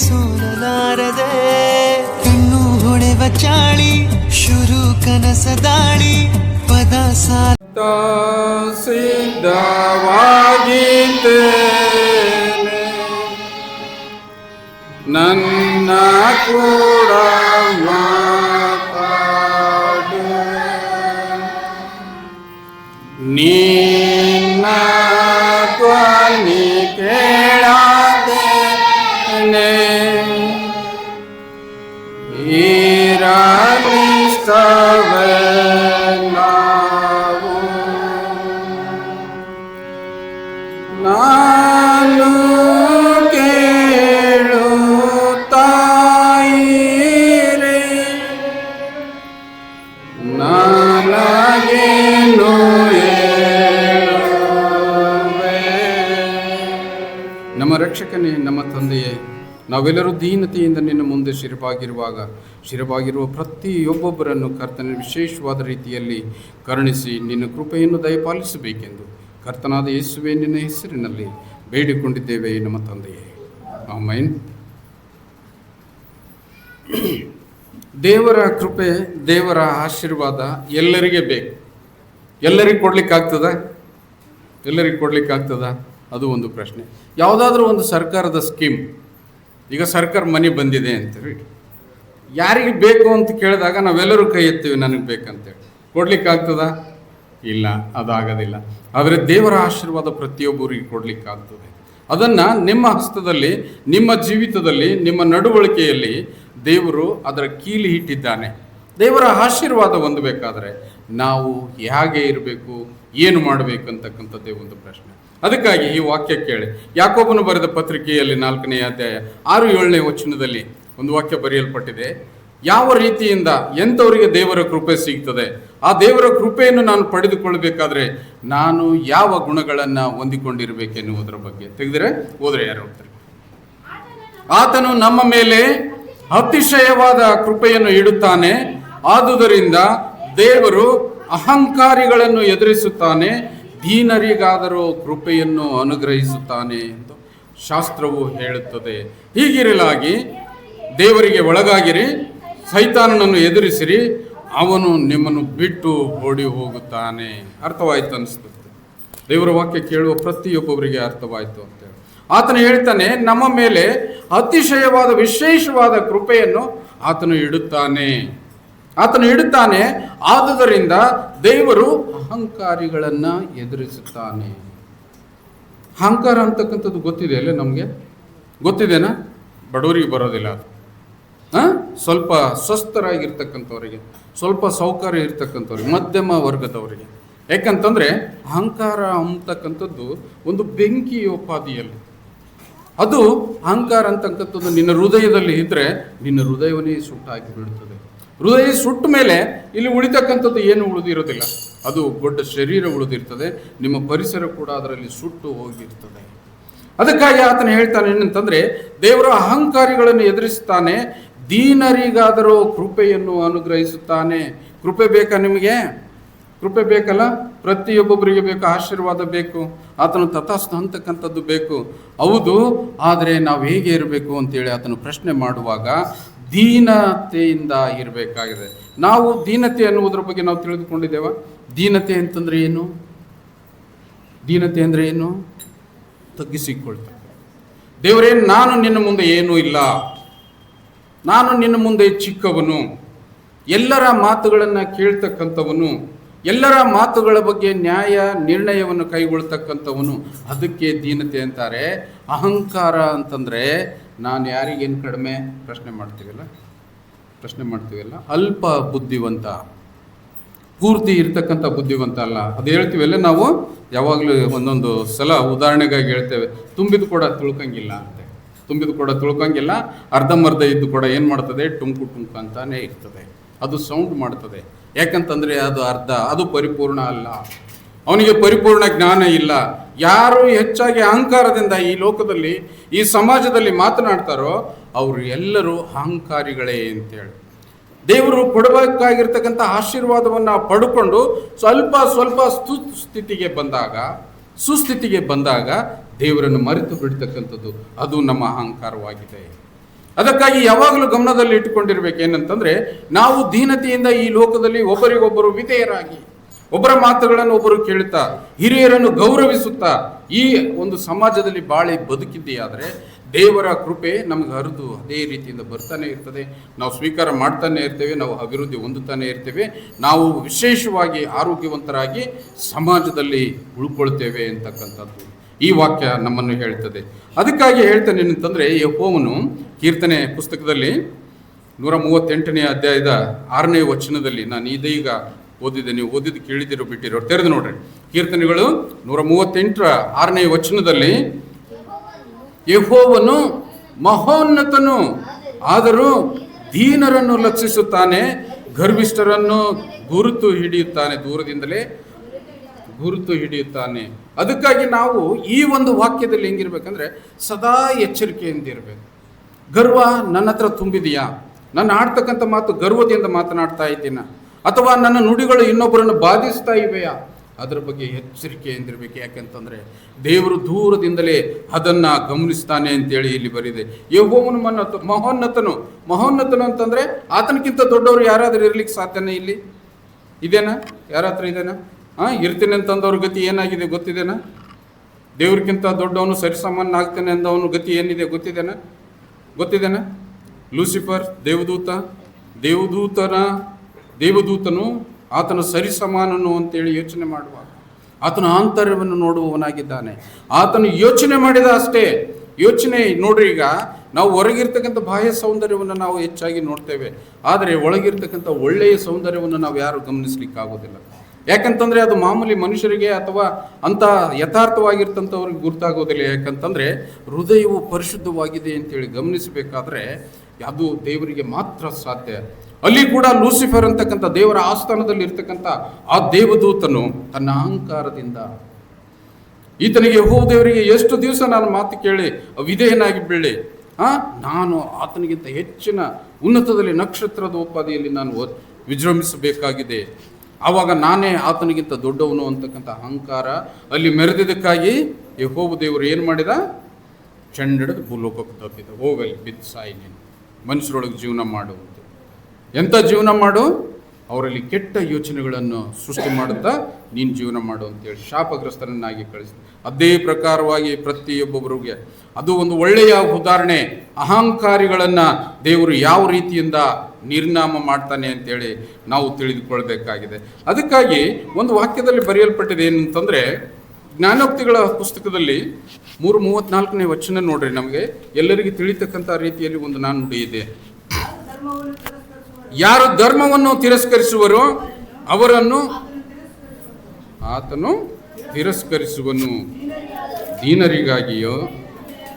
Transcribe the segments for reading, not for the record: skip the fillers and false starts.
ಸೋಲಲಾರದೆ ಕಣ್ಣು ಹೊಳೆವ ಚಾಳಿ ಶುರು ಕನಸ ದಾಳಿ ಪದ ಸಿದ್ಧವಾಗಿದ್ದೇನೆ ನನ್ನ ಕೂಡ ಮಾತಾಡು ನಿನ್ನ ಧ್ವನಿ ಕೇಳಾದೇನೆ ಇರಲಿಸ್ತವೆ ನಾವು ನಾನು ಕೇಳುತ್ತಾಯಿರೆ ನನಗೇನು ಹೇಳುವೆ. ನಮ್ಮ ರಕ್ಷಕನೇ, ನಮ್ಮ ತಂದೆಯೇ, ನಾವೆಲ್ಲರೂ ದೀನತೆಯಿಂದ ನಿನ್ನ ಮುಂದೆ ಶಿರವಾಗಿರುವ ಪ್ರತಿಯೊಬ್ಬೊಬ್ಬರನ್ನು ಕರ್ತನ ವಿಶೇಷವಾದ ರೀತಿಯಲ್ಲಿ ಕರುಣಿಸಿ ನಿನ್ನ ಕೃಪೆಯನ್ನು ದಯಪಾಲಿಸಬೇಕೆಂದು ಕರ್ತನಾದ ಯೇಸುವೆ ನಿನ್ನ ಹೆಸರಿನಲ್ಲಿ ಬೇಡಿಕೊಂಡಿದ್ದೇವೆ ನಮ್ಮ ತಂದೆಯೇ, ಆಮೆನ್. ದೇವರ ಕೃಪೆ, ದೇವರ ಆಶೀರ್ವಾದ ಎಲ್ಲರಿಗೆ ಬೇಕು. ಎಲ್ಲರಿಗೆ ಕೊಡ್ಲಿಕ್ಕಾಗ್ತದ? ಅದು ಒಂದು ಪ್ರಶ್ನೆ. ಯಾವುದಾದ್ರೂ ಒಂದು ಸರ್ಕಾರದ ಸ್ಕೀಮ್, ಈಗ ಸರ್ಕಾರ ಮನೆ ಬಂದಿದೆ ಅಂತೇಳಿ ಯಾರಿಗೆ ಬೇಕು ಅಂತ ಕೇಳಿದಾಗ ನಾವೆಲ್ಲರೂ ಕೈ ಎತ್ತೀವಿ, ನನಗೆ ಬೇಕಂತೇಳಿ. ಕೊಡ್ಲಿಕ್ಕಾಗ್ತದ? ಇಲ್ಲ, ಅದಾಗೋದಿಲ್ಲ. ಆದರೆ ದೇವರ ಆಶೀರ್ವಾದ ಪ್ರತಿಯೊಬ್ಬರಿಗೆ ಕೊಡ್ಲಿಕ್ಕಾಗ್ತದೆ. ಅದನ್ನು ನಿಮ್ಮ ಹಸ್ತದಲ್ಲಿ, ನಿಮ್ಮ ಜೀವಿತದಲ್ಲಿ, ನಿಮ್ಮ ನಡವಳಿಕೆಯಲ್ಲಿ ದೇವರು ಅದರ ಕೀಲಿ ಇಟ್ಟಿದ್ದಾನೆ. ದೇವರ ಆಶೀರ್ವಾದ ಹೊಂದಬೇಕಾದ್ರೆ ನಾವು ಹೇಗೆ ಇರಬೇಕು, ಏನು ಮಾಡಬೇಕು ಅಂತಕ್ಕಂಥದ್ದೇ ಒಂದು ಪ್ರಶ್ನೆ. ಅದಕ್ಕಾಗಿ ಈ ವಾಕ್ಯ ಕೇಳಿ. ಯಾಕೋಬನು ಬರೆದ ಪತ್ರಿಕೆಯಲ್ಲಿ 4ನೇ ಅಧ್ಯಾಯ 6-7ನೇ ವಚನದಲ್ಲಿ ಒಂದು ವಾಕ್ಯ ಬರೆಯಲ್ಪಟ್ಟಿದೆ. ಯಾವ ರೀತಿಯಿಂದ ಎಂಥವರಿಗೆ ದೇವರ ಕೃಪೆ ಸಿಗ್ತದೆ, ಆ ದೇವರ ಕೃಪೆಯನ್ನು ನಾನು ಪಡೆದುಕೊಳ್ಳಬೇಕಾದ್ರೆ ನಾನು ಯಾವ ಗುಣಗಳನ್ನು ಹೊಂದಿಕೊಂಡಿರಬೇಕೆನ್ನುವುದರ ಬಗ್ಗೆ ಓದ್ರೆ ಯಾರು ಹೋಗ್ತಾರೆ. ಆತನು ನಮ್ಮ ಮೇಲೆ ಅತಿಶಯವಾದ ಕೃಪೆಯನ್ನು ಇಡುತ್ತಾನೆ, ಆದುದರಿಂದ ದೇವರು ಅಹಂಕಾರಿಗಳನ್ನು ಎದುರಿಸುತ್ತಾನೆ, ದೀನರಿಗಾದರೂ ಕೃಪೆಯನ್ನು ಅನುಗ್ರಹಿಸುತ್ತಾನೆ ಎಂದು ಶಾಸ್ತ್ರವು ಹೇಳುತ್ತದೆ. ಹೀಗಿರಲಾಗಿ ದೇವರಿಗೆ ಒಳಗಾಗಿರಿ, ಸೈತಾನನನ್ನು ಎದುರಿಸಿರಿ, ಅವನು ನಿಮ್ಮನ್ನು ಬಿಟ್ಟು ಓಡಿ ಹೋಗುತ್ತಾನೆ. ಅರ್ಥವಾಯಿತು ಅನಿಸ್ತದೆ. ದೇವರ ವಾಕ್ಯ ಕೇಳುವ ಪ್ರತಿಯೊಬ್ಬೊಬ್ಬರಿಗೆ ಅರ್ಥವಾಯಿತು ಅಂತೇಳಿ ಆತನು ಹೇಳ್ತಾನೆ, ನಮ್ಮ ಮೇಲೆ ಅತಿಶಯವಾದ ವಿಶೇಷವಾದ ಕೃಪೆಯನ್ನು ಆತನು ಇಡುತ್ತಾನೆ. ಆದುದರಿಂದ ದೇವರು ಅಹಂಕಾರಿಗಳನ್ನು ಎದುರಿಸುತ್ತಾನೆ. ಅಹಂಕಾರ ಅಂತಕ್ಕಂಥದ್ದು ಗೊತ್ತಿದೆ ಅಲ್ಲೇ, ನಮಗೆ ಗೊತ್ತಿದೆನಾ? ಬಡವರಿಗೆ ಬರೋದಿಲ್ಲ ಅದು. ಸ್ವಲ್ಪ ಸ್ವಸ್ಥರಾಗಿರ್ತಕ್ಕಂಥವ್ರಿಗೆ, ಸ್ವಲ್ಪ ಸೌಕರ್ಯ ಇರ್ತಕ್ಕಂಥವ್ರಿಗೆ, ಮಧ್ಯಮ ವರ್ಗದವರಿಗೆ. ಯಾಕಂತಂದರೆ ಅಹಂಕಾರ ಅಂತಕ್ಕಂಥದ್ದು ಒಂದು ಬೆಂಕಿಯೋಪಾದಿಯಲ್ಲಿ, ಅದು ಅಹಂಕಾರ ಅಂತಕ್ಕಂಥದ್ದು ನಿನ್ನ ಹೃದಯದಲ್ಲಿ ಇದ್ದರೆ ನಿನ್ನ ಹೃದಯವನ್ನೇ ಸುಟ್ಟಾಕಿ ಬಿಡುತ್ತದೆ. ಹೃದಯ ಸುಟ್ಟ ಮೇಲೆ ಇಲ್ಲಿ ಉಳಿತಕ್ಕಂಥದ್ದು ಏನು ಉಳಿದಿರೋದಿಲ್ಲ, ಅದು ದೊಡ್ಡ ಶರೀರ ಉಳಿದಿರ್ತದೆ, ನಿಮ್ಮ ಪರಿಸರ ಕೂಡ ಅದರಲ್ಲಿ ಸುಟ್ಟು ಹೋಗಿರ್ತದೆ. ಅದಕ್ಕಾಗಿ ಆತನು ಹೇಳ್ತಾನೆ ಏನಂತಂದರೆ, ದೇವರು ಅಹಂಕಾರಿಗಳನ್ನು ಎದುರಿಸುತ್ತಾನೆ, ದೀನರಿಗಾದರೂ ಕೃಪೆಯನ್ನು ಅನುಗ್ರಹಿಸುತ್ತಾನೆ. ಕೃಪೆ ಬೇಕಾ ನಿಮಗೆ? ಕೃಪೆ ಬೇಕಲ್ಲ? ಪ್ರತಿಯೊಬ್ಬೊಬ್ಬರಿಗೆ ಬೇಕು, ಆಶೀರ್ವಾದ ಬೇಕು, ಆತನು ತಥಾಸ್ತು ಅಂತಕ್ಕಂಥದ್ದು ಬೇಕು. ಹೌದು, ಆದರೆ ನಾವು ಹೇಗೆ ಇರಬೇಕು ಅಂತೇಳಿ ಆತನು ಪ್ರಶ್ನೆ ಮಾಡುವಾಗ ದೀನತೆಯಿಂದ ಇರಬೇಕಾಗಿದೆ. ನಾವು ದೀನತೆ ಅನ್ನುವುದರ ಬಗ್ಗೆ ನಾವು ತಿಳಿದುಕೊಂಡಿದ್ದೇವೆ. ದೀನತೆ ಅಂತಂದರೆ ಏನು? ದೀನತೆ ಅಂದರೆ ಏನು? ತಗ್ಗಿಸಿಕೊಳ್ತಾರೆ. ದೇವರೇ, ನಾನು ನಿನ್ನ ಮುಂದೆ ಏನೂ ಇಲ್ಲ, ನಾನು ನಿನ್ನ ಮುಂದೆ ಚಿಕ್ಕವನು, ಎಲ್ಲರ ಮಾತುಗಳನ್ನು ಕೇಳ್ತಕ್ಕಂಥವನು, ಎಲ್ಲರ ಮಾತುಗಳ ಬಗ್ಗೆ ನ್ಯಾಯ ನಿರ್ಣಯವನ್ನು ಕೈಗೊಳ್ತಕ್ಕಂಥವನು. ಅದಕ್ಕೆ ದೀನತೆ ಅಂತಾರೆ. ಅಹಂಕಾರ ಅಂತಂದರೆ ನಾನು ಯಾರಿಗೇನು ಕಡಿಮೆ ಪ್ರಶ್ನೆ ಮಾಡ್ತೀವಲ್ಲ, ಅಲ್ಪ ಬುದ್ಧಿವಂತ, ಪೂರ್ತಿ ಇರ್ತಕ್ಕಂಥ ಬುದ್ಧಿವಂತ ಅಲ್ಲ. ಅದು ಹೇಳ್ತೀವಲ್ಲ ನಾವು ಯಾವಾಗಲೂ ಒಂದೊಂದು ಸಲ ಉದಾಹರಣೆಗಾಗಿ ಹೇಳ್ತೇವೆ, ತುಂಬಿದ ಕೂಡ ತುಳ್ಕಂಗಿಲ್ಲ ಅಂತೆ. ತುಂಬಿದ ಕೂಡ ತುಳ್ಕಂಗಿಲ್ಲ, ಅರ್ಧಂಬರ್ಧ ಇದ್ದು ಕೂಡ ಏನು ಮಾಡ್ತದೆ, ಟುಂಕು ಅಂತಾನೆ ಇರ್ತದೆ. ಅದು ಸೌಂಡ್ ಮಾಡ್ತದೆ. ಯಾಕಂತಂದರೆ ಅದು ಅರ್ಧ, ಅದು ಪರಿಪೂರ್ಣ ಅಲ್ಲ. ಅವನಿಗೆ ಪರಿಪೂರ್ಣ ಜ್ಞಾನ ಇಲ್ಲ. ಯಾರು ಹೆಚ್ಚಾಗಿ ಅಹಂಕಾರದಿಂದ ಈ ಲೋಕದಲ್ಲಿ, ಈ ಸಮಾಜದಲ್ಲಿ ಮಾತನಾಡ್ತಾರೋ ಅವರು ಎಲ್ಲರೂ ಅಹಂಕಾರಿಗಳೇ ಅಂತೇಳಿ. ದೇವರು ಕೊಡಬೇಕಾಗಿರ್ತಕ್ಕಂಥ ಆಶೀರ್ವಾದವನ್ನು ಪಡ್ಕೊಂಡು ಸ್ವಲ್ಪ ಸುಸ್ಥಿತಿಗೆ ಬಂದಾಗ ದೇವರನ್ನು ಮರೆತು ಬಿಡ್ತಕ್ಕಂಥದ್ದು, ಅದು ನಮ್ಮ ಅಹಂಕಾರವಾಗಿದೆ. ಅದಕ್ಕಾಗಿ ಯಾವಾಗಲೂ ಗಮನದಲ್ಲಿ ಇಟ್ಟುಕೊಂಡಿರ್ಬೇಕು ಏನಂತಂದ್ರೆ, ನಾವು ದೀನತೆಯಿಂದ ಈ ಲೋಕದಲ್ಲಿ ಒಬ್ಬರಿಗೊಬ್ಬರು ವಿಧೇಯರಾಗಿ, ಒಬ್ಬರ ಮಾತುಗಳನ್ನು ಒಬ್ಬರು ಕೇಳುತ್ತಾ, ಹಿರಿಯರನ್ನು ಗೌರವಿಸುತ್ತಾ ಈ ಒಂದು ಸಮಾಜದಲ್ಲಿ ಬಾಳಿ ಬದುಕಿದೆಯಾದರೆ ದೇವರ ಕೃಪೆ ನಮಗೆ ಹರಿದು ಅದೇ ರೀತಿಯಿಂದ ಬರ್ತಾನೆ ಇರ್ತದೆ. ನಾವು ಸ್ವೀಕಾರ ಮಾಡ್ತಾನೆ ಇರ್ತೇವೆ, ನಾವು ಅಭಿವೃದ್ಧಿ ಹೊಂದುತ್ತಾನೆ ಇರ್ತೇವೆ, ನಾವು ವಿಶೇಷವಾಗಿ ಆರೋಗ್ಯವಂತರಾಗಿ ಸಮಾಜದಲ್ಲಿ ಉಳ್ಕೊಳ್ತೇವೆ ಅಂತಕ್ಕಂಥದ್ದು ಈ ವಾಕ್ಯ ನಮ್ಮನ್ನು ಹೇಳ್ತದೆ. ಅದಕ್ಕಾಗಿ ಹೇಳ್ತಾನೆ ಏನಂತಂದರೆ, ಯೆಹೋವನು ಕೀರ್ತನೆ ಪುಸ್ತಕದಲ್ಲಿ 138ನೇ ಅಧ್ಯಾಯದ 6ನೇ ವಚನದಲ್ಲಿ, ನಾನು ಇದೀಗ ಓದಿದ್ದೆ, ನೀವು ಓದಿದ್ದು ಕೇಳಿದಿರೋ ಬಿಟ್ಟಿರೋ ತೆರೆದು ನೋಡ್ರಿ. ಕೀರ್ತನೆಗಳು 138ರ 6ನೇ ವಚನದಲ್ಲಿ, ಯೆಹೋವನು ಮಹೋನ್ನತನು, ಆದರೂ ದೀನರನ್ನು ಲಕ್ಷಿಸುತ್ತಾನೆ, ಗರ್ವಿಷ್ಠರನ್ನು ಗುರುತು ಹಿಡಿಯುತ್ತಾನೆ, ದೂರದಿಂದಲೇ ಗುರುತು ಹಿಡಿಯುತ್ತಾನೆ. ಅದಕ್ಕಾಗಿ ನಾವು ಈ ಒಂದು ವಾಕ್ಯದಲ್ಲಿ ಹೆಂಗಿರ್ಬೇಕಂದ್ರೆ ಸದಾ ಎಚ್ಚರಿಕೆಯಿಂದ ಇರಬೇಕು. ಗರ್ವ ನನ್ನ ಹತ್ರ ತುಂಬಿದೆಯಾ? ನನ್ನ ಆಡ್ತಕ್ಕಂಥ ಮಾತು ಗರ್ವದಿಂದ ಮಾತನಾಡ್ತಾ ಇದ್ದೀನ, ಅಥವಾ ನನ್ನ ನುಡಿಗಳು ಇನ್ನೊಬ್ಬರನ್ನು ಬಾಧಿಸ್ತಾ ಇವೆಯಾ? ಅದರ ಬಗ್ಗೆ ಎಚ್ಚರಿಕೆಯಿಂದಿರಬೇಕು. ಯಾಕೆಂತಂದರೆ ದೇವರು ದೂರದಿಂದಲೇ ಅದನ್ನು ಗಮನಿಸ್ತಾನೆ ಅಂತೇಳಿ ಇಲ್ಲಿ ಬರಿದೆ. ಯೆಹೋವನು ಮಹೋನ್ನತನು ಅಂತಂದರೆ ಆತನಕ್ಕಿಂತ ದೊಡ್ಡವರು ಯಾರಾದರೂ ಇರ್ಲಿಕ್ಕೆ ಸಾಧ್ಯನೇ? ಇಲ್ಲಿ ಇದೇನಾ? ಯಾರ ಹತ್ರ ಇದೇನಾ? ಇರ್ತೀನಿ ಅಂತಂದವ್ರ ಗತಿ ಏನಾಗಿದೆ ಗೊತ್ತಿದೆನಾ? ದೇವ್ರಿಗಿಂತ ದೊಡ್ಡವನು ಸರಿಸಮಾನ ಆಗ್ತಾನೆ ಅಂದವನು ಗತಿ ಏನಿದೆ ಗೊತ್ತಿದೆನಾ? ಲೂಸಿಫರ್ ದೇವದೂತನು ಆತನ ಸರಿಸಮಾನನು ಅಂತೇಳಿ ಯೋಚನೆ ಮಾಡುವ, ಆತನ ಆಂತರ್ಯವನ್ನು ನೋಡುವವನಾಗಿದ್ದಾನೆ. ಆತನು ಯೋಚನೆ ಮಾಡಿದ ಅಷ್ಟೇ. ಯೋಚನೆ ನೋಡ್ರಿ, ಈಗ ನಾವು ಹೊರಗಿರ್ತಕ್ಕಂಥ ಬಾಹ್ಯ ಸೌಂದರ್ಯವನ್ನು ನಾವು ಹೆಚ್ಚಾಗಿ ನೋಡ್ತೇವೆ, ಆದರೆ ಒಳಗಿರ್ತಕ್ಕಂಥ ಒಳ್ಳೆಯ ಸೌಂದರ್ಯವನ್ನು ನಾವು ಯಾರು ಗಮನಿಸ್ಲಿಕ್ಕಾಗೋದಿಲ್ಲ. ಯಾಕಂತಂದರೆ ಅದು ಮಾಮೂಲಿ ಮನುಷ್ಯರಿಗೆ ಅಥವಾ ಅಂಥ ಯಥಾರ್ಥವಾಗಿರ್ತಂಥವ್ರಿಗೆ ಗುರ್ತಾಗೋದಿಲ್ಲ. ಯಾಕಂತಂದರೆ ಹೃದಯವು ಪರಿಶುದ್ಧವಾಗಿದೆ ಅಂತೇಳಿ ಗಮನಿಸಬೇಕಾದ್ರೆ ಅದು ದೇವರಿಗೆ ಮಾತ್ರ ಸಾಧ್ಯ. ಅಲ್ಲಿ ಕೂಡ ಲೂಸಿಫರ್ ಅಂತಕ್ಕಂಥ ದೇವರ ಆಸ್ಥಾನದಲ್ಲಿ ಇರ್ತಕ್ಕಂಥ ಆ ದೇವದೂತನು ತನ್ನ ಅಹಂಕಾರದಿಂದ ಈತನಿಗೆ ದೇವರಿಗೆ ಎಷ್ಟು ದಿವಸ ನಾನು ಮಾತು ಕೇಳಿ ವಿಧೇಯನಾಗಿ ಬೀಳಿ, ನಾನು ಆತನಿಗಿಂತ ಹೆಚ್ಚಿನ ಉನ್ನತದಲ್ಲಿ ನಕ್ಷತ್ರದ ಉಪಾಧಿಯಲ್ಲಿ ನಾನು ವಿಜೃಂಭಿಸಬೇಕಾಗಿದೆ, ಆವಾಗ ನಾನೇ ಆತನಿಗಿಂತ ದೊಡ್ಡವನು ಅಂತಕ್ಕಂಥ ಅಹಂಕಾರ ಅಲ್ಲಿ ಮೆರೆದಿದ್ದಕ್ಕಾಗಿ ಯೆಹೋವ ದೇವರು ಏನು ಮಾಡಿದ? ಚೆಂಡಿಡಿದು ಭೂಲೋಕಕ್ಕೆ ತಪ್ಪಿದ, ಹೋಗಲಿ ಬಿದ್ದು ಸಾಯಿ, ನೀನು ಮನುಷ್ಯರೊಳಗೆ ಜೀವನ ಮಾಡು. ಎಂಥ ಜೀವನ ಮಾಡು? ಅವರಲ್ಲಿ ಕೆಟ್ಟ ಯೋಚನೆಗಳನ್ನು ಸೃಷ್ಟಿ ಮಾಡುತ್ತಾ ನೀನು ಜೀವನ ಮಾಡು ಅಂತೇಳಿ ಶಾಪಗ್ರಸ್ತರನ್ನಾಗಿ ಕಳಿಸಿದ. ಅದೇ ಪ್ರಕಾರವಾಗಿ ಪ್ರತಿಯೊಬ್ಬೊಬ್ಬರಿಗೆ ಅದು ಒಂದು ಒಳ್ಳೆಯ ಉದಾಹರಣೆ. ಅಹಂಕಾರಿಗಳನ್ನು ದೇವರು ಯಾವ ರೀತಿಯಿಂದ ನಿರ್ನಾಮ ಮಾಡ್ತಾನೆ ಅಂತೇಳಿ ನಾವು ತಿಳಿದುಕೊಳ್ಬೇಕಾಗಿದೆ. ಅದಕ್ಕಾಗಿ ಒಂದು ವಾಕ್ಯದಲ್ಲಿ ಬರೆಯಲ್ಪಟ್ಟಿದೆ ಏನಂತಂದರೆ, ಜ್ಞಾನೋಕ್ತಿಗಳ ಪುಸ್ತಕದಲ್ಲಿ 3:34ನೇ ವಚನ ನೋಡ್ರಿ. ನಮಗೆ ಎಲ್ಲರಿಗೂ ತಿಳಿತಕ್ಕಂಥ ರೀತಿಯಲ್ಲಿ ಒಂದು ನುಡಿ ಇದೆ. ಯಾರು ಧರ್ಮವನ್ನು ತಿರಸ್ಕರಿಸುವರೋ ಅವರನ್ನು ಆತನು ತಿರಸ್ಕರಿಸುವನು, ದೀನರಿಗಾಗಿಯೋ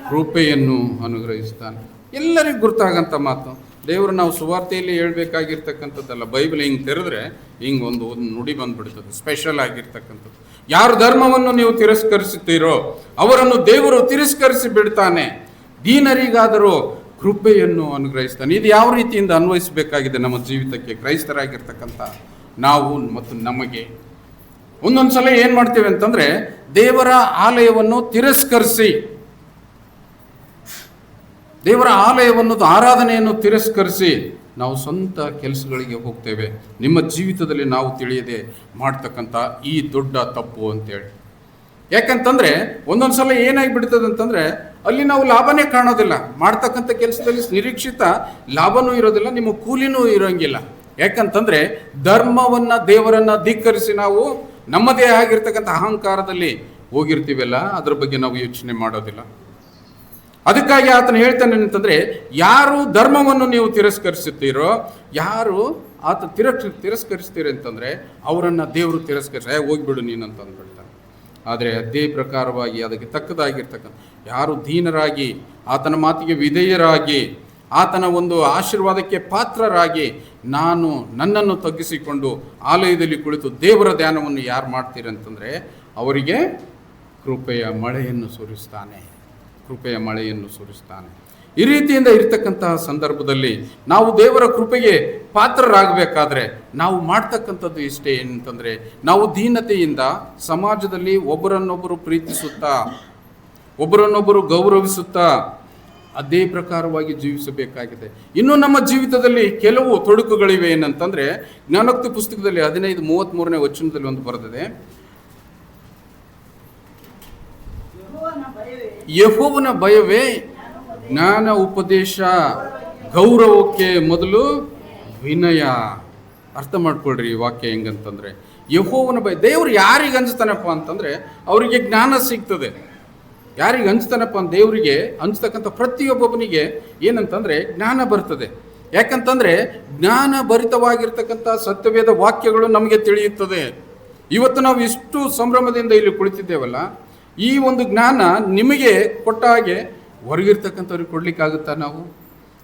ಕೃಪೆಯನ್ನು ಅನುಗ್ರಹಿಸ್ತಾನೆ. ಎಲ್ಲರಿಗೂ ಗುರ್ತಾಗಂಥ ಮಾತು. ದೇವರು ನಾವು ಸುವಾರ್ತೆಯಲ್ಲಿ ಹೇಳ್ಬೇಕಾಗಿರ್ತಕ್ಕಂಥದ್ದಲ್ಲ. ಬೈಬಲ್ ಹಿಂಗೆ ತೆರೆದ್ರೆ ಹಿಂಗೆ ಒಂದು ನುಡಿ ಬಂದ್ಬಿಡ್ತದೆ, ಸ್ಪೆಷಲ್ ಆಗಿರ್ತಕ್ಕಂಥದ್ದು. ಯಾರು ಧರ್ಮವನ್ನು ನೀವು ತಿರಸ್ಕರಿಸುತ್ತೀರೋ ಅವರನ್ನು ದೇವರು ತಿರಸ್ಕರಿಸಿ ಬಿಡ್ತಾನೆ, ದೀನರಿಗಾದರೂ ಕೃಪೆಯನ್ನು ಅನುಗ್ರಹಿಸ್ತಾನೆ. ಇದು ಯಾವ ರೀತಿಯಿಂದ ಅನ್ವಯಿಸಬೇಕಾಗಿದೆ ನಮ್ಮ ಜೀವಿತಕ್ಕೆ? ಕ್ರೈಸ್ತರಾಗಿರ್ತಕ್ಕಂಥ ನಾವು ಮತ್ತು ನಮಗೆ ಒಂದೊಂದು ಸಲ ಏನು ಮಾಡ್ತೇವೆ ಅಂತಂದರೆ, ದೇವರ ಆಲಯವನ್ನು ತಿರಸ್ಕರಿಸಿ, ದೇವರ ಆಲಯವನ್ನು ಆರಾಧನೆಯನ್ನು ತಿರಸ್ಕರಿಸಿ ನಾವು ಸ್ವಂತ ಕೆಲಸಗಳಿಗೆ ಹೋಗ್ತೇವೆ. ನಿಮ್ಮ ಜೀವಿತದಲ್ಲಿ ನಾವು ತಿಳಿಯದೆ ಮಾಡ್ತಕ್ಕಂಥ ಈ ದೊಡ್ಡ ತಪ್ಪು ಅಂತೇಳಿ. ಯಾಕಂತಂದರೆ ಒಂದೊಂದು ಸಲ ಏನಾಗಿಬಿಡ್ತದೆ ಅಂತಂದರೆ, ಅಲ್ಲಿ ನಾವು ಲಾಭನೇ ಕಾಣೋದಿಲ್ಲ. ಮಾಡ್ತಕ್ಕಂಥ ಕೆಲಸದಲ್ಲಿ ನಿರೀಕ್ಷಿತ ಲಾಭನೂ ಇರೋದಿಲ್ಲ, ನಿಮ್ಮ ಕೂಲಿನೂ ಇರೋಂಗಿಲ್ಲ. ಯಾಕಂತಂದರೆ ಧರ್ಮವನ್ನು, ದೇವರನ್ನು ಧಿಕ್ಕರಿಸಿ ನಾವು ನಮ್ಮದೇ ಆಗಿರ್ತಕ್ಕಂಥ ಅಹಂಕಾರದಲ್ಲಿ ಹೋಗಿರ್ತೀವಲ್ಲ, ಅದ್ರ ಬಗ್ಗೆ ನಾವು ಯೋಚನೆ ಮಾಡೋದಿಲ್ಲ. ಅದಕ್ಕಾಗಿ ಆತನು ಹೇಳ್ತಾನೆ ಅಂತಂದರೆ, ಯಾರು ಧರ್ಮವನ್ನು ನೀವು ತಿರಸ್ಕರಿಸುತ್ತೀರೋ, ಯಾರು ತಿರಸ್ಕರಿಸ್ತೀರಿ ಅಂತಂದರೆ ಅವರನ್ನು ದೇವರು ತಿರಸ್ಕರಿಸ ಹೋಗ್ಬಿಡು ನೀನಂತ ಅಂದ್ಬಿಡ್ತಾನೆ. ಆದರೆ ಅದೇ ಪ್ರಕಾರವಾಗಿ ಅದಕ್ಕೆ ತಕ್ಕದಾಗಿರ್ತಕ್ಕಂಥ ಯಾರು ದೀನರಾಗಿ, ಆತನ ಮಾತಿಗೆ ವಿಧೇಯರಾಗಿ, ಆತನ ಒಂದು ಆಶೀರ್ವಾದಕ್ಕೆ ಪಾತ್ರರಾಗಿ ನನ್ನನ್ನು ತಗ್ಗಿಸಿಕೊಂಡು ಆಲಯದಲ್ಲಿ ಕುಳಿತು ದೇವರ ಧ್ಯಾನವನ್ನು ಯಾರು ಮಾಡ್ತೀರಂತಂದರೆ ಅವರಿಗೆ ಕೃಪೆಯ ಮಳೆಯನ್ನು ಸುರಿಸ್ತಾನೆ. ಈ ರೀತಿಯಿಂದ ಇರ್ತಕ್ಕಂತಹ ಸಂದರ್ಭದಲ್ಲಿ ನಾವು ದೇವರ ಕೃಪೆಗೆ ಪಾತ್ರರಾಗಬೇಕಾದ್ರೆ ನಾವು ಮಾಡ್ತಕ್ಕಂಥದ್ದು ಇಷ್ಟೇ ಏನಂತಂದರೆ, ನಾವು ದೀನತೆಯಿಂದ ಸಮಾಜದಲ್ಲಿ ಒಬ್ಬರನ್ನೊಬ್ಬರು ಪ್ರೀತಿಸುತ್ತಾ, ಒಬ್ಬರನ್ನೊಬ್ಬರು ಗೌರವಿಸುತ್ತಾ, ಅದೇ ಪ್ರಕಾರವಾಗಿ ಜೀವಿಸಬೇಕಾಗಿದೆ. ಇನ್ನು ನಮ್ಮ ಜೀವಿತದಲ್ಲಿ ಕೆಲವು ತೊಡಕುಗಳಿವೆ. ಏನಂತಂದ್ರೆ ಜ್ಞಾನೋಕ್ತಿ ಪುಸ್ತಕದಲ್ಲಿ 15:33 ವಚನದಲ್ಲಿ ಒಂದು ಬರೆದಿದೆ, ಯೆಹೋವನ ಭಯವೇ ಜ್ಞಾನ ಉಪದೇಶ, ಗೌರವಕ್ಕೆ ಮೊದಲು ವಿನಯ. ಅರ್ಥ ಮಾಡ್ಕೊಳ್ರಿ ಈ ವಾಕ್ಯ ಹೆಂಗಂತಂದ್ರೆ, ಯೆಹೋವನ ಭಯ. ದೇವ್ರು ಯಾರಿಗೆ ಅನ್ಸ್ತಾನಪ್ಪ ಅಂತಂದ್ರೆ ಅವರಿಗೆ ಜ್ಞಾನ ಸಿಗ್ತದೆ. ಯಾರಿಗೆ ಹಂಚ್ತಾನಪ್ಪ ಅಂತ ದೇವರಿಗೆ ಹಂಚ್ತಕ್ಕಂಥ ಪ್ರತಿಯೊಬ್ಬೊಬ್ಬನಿಗೆ ಏನಂತಂದರೆ ಜ್ಞಾನ ಬರ್ತದೆ. ಯಾಕಂತಂದರೆ ಜ್ಞಾನ ಭರಿತವಾಗಿರ್ತಕ್ಕಂಥ ಸತ್ಯವೇದ ವಾಕ್ಯಗಳು ನಮಗೆ ತಿಳಿಯುತ್ತದೆ. ಇವತ್ತು ನಾವು ಇಷ್ಟು ಸಂಭ್ರಮದಿಂದ ಇಲ್ಲಿ ಕುಳಿತಿದ್ದೇವಲ್ಲ, ಈ ಒಂದು ಜ್ಞಾನ ನಿಮಗೆ ಕೊಟ್ಟ ಹಾಗೆ ಹೊರಗಿರ್ತಕ್ಕಂಥವ್ರಿಗೆ ಕೊಡ್ಲಿಕ್ಕಾಗುತ್ತಾ? ನಾವು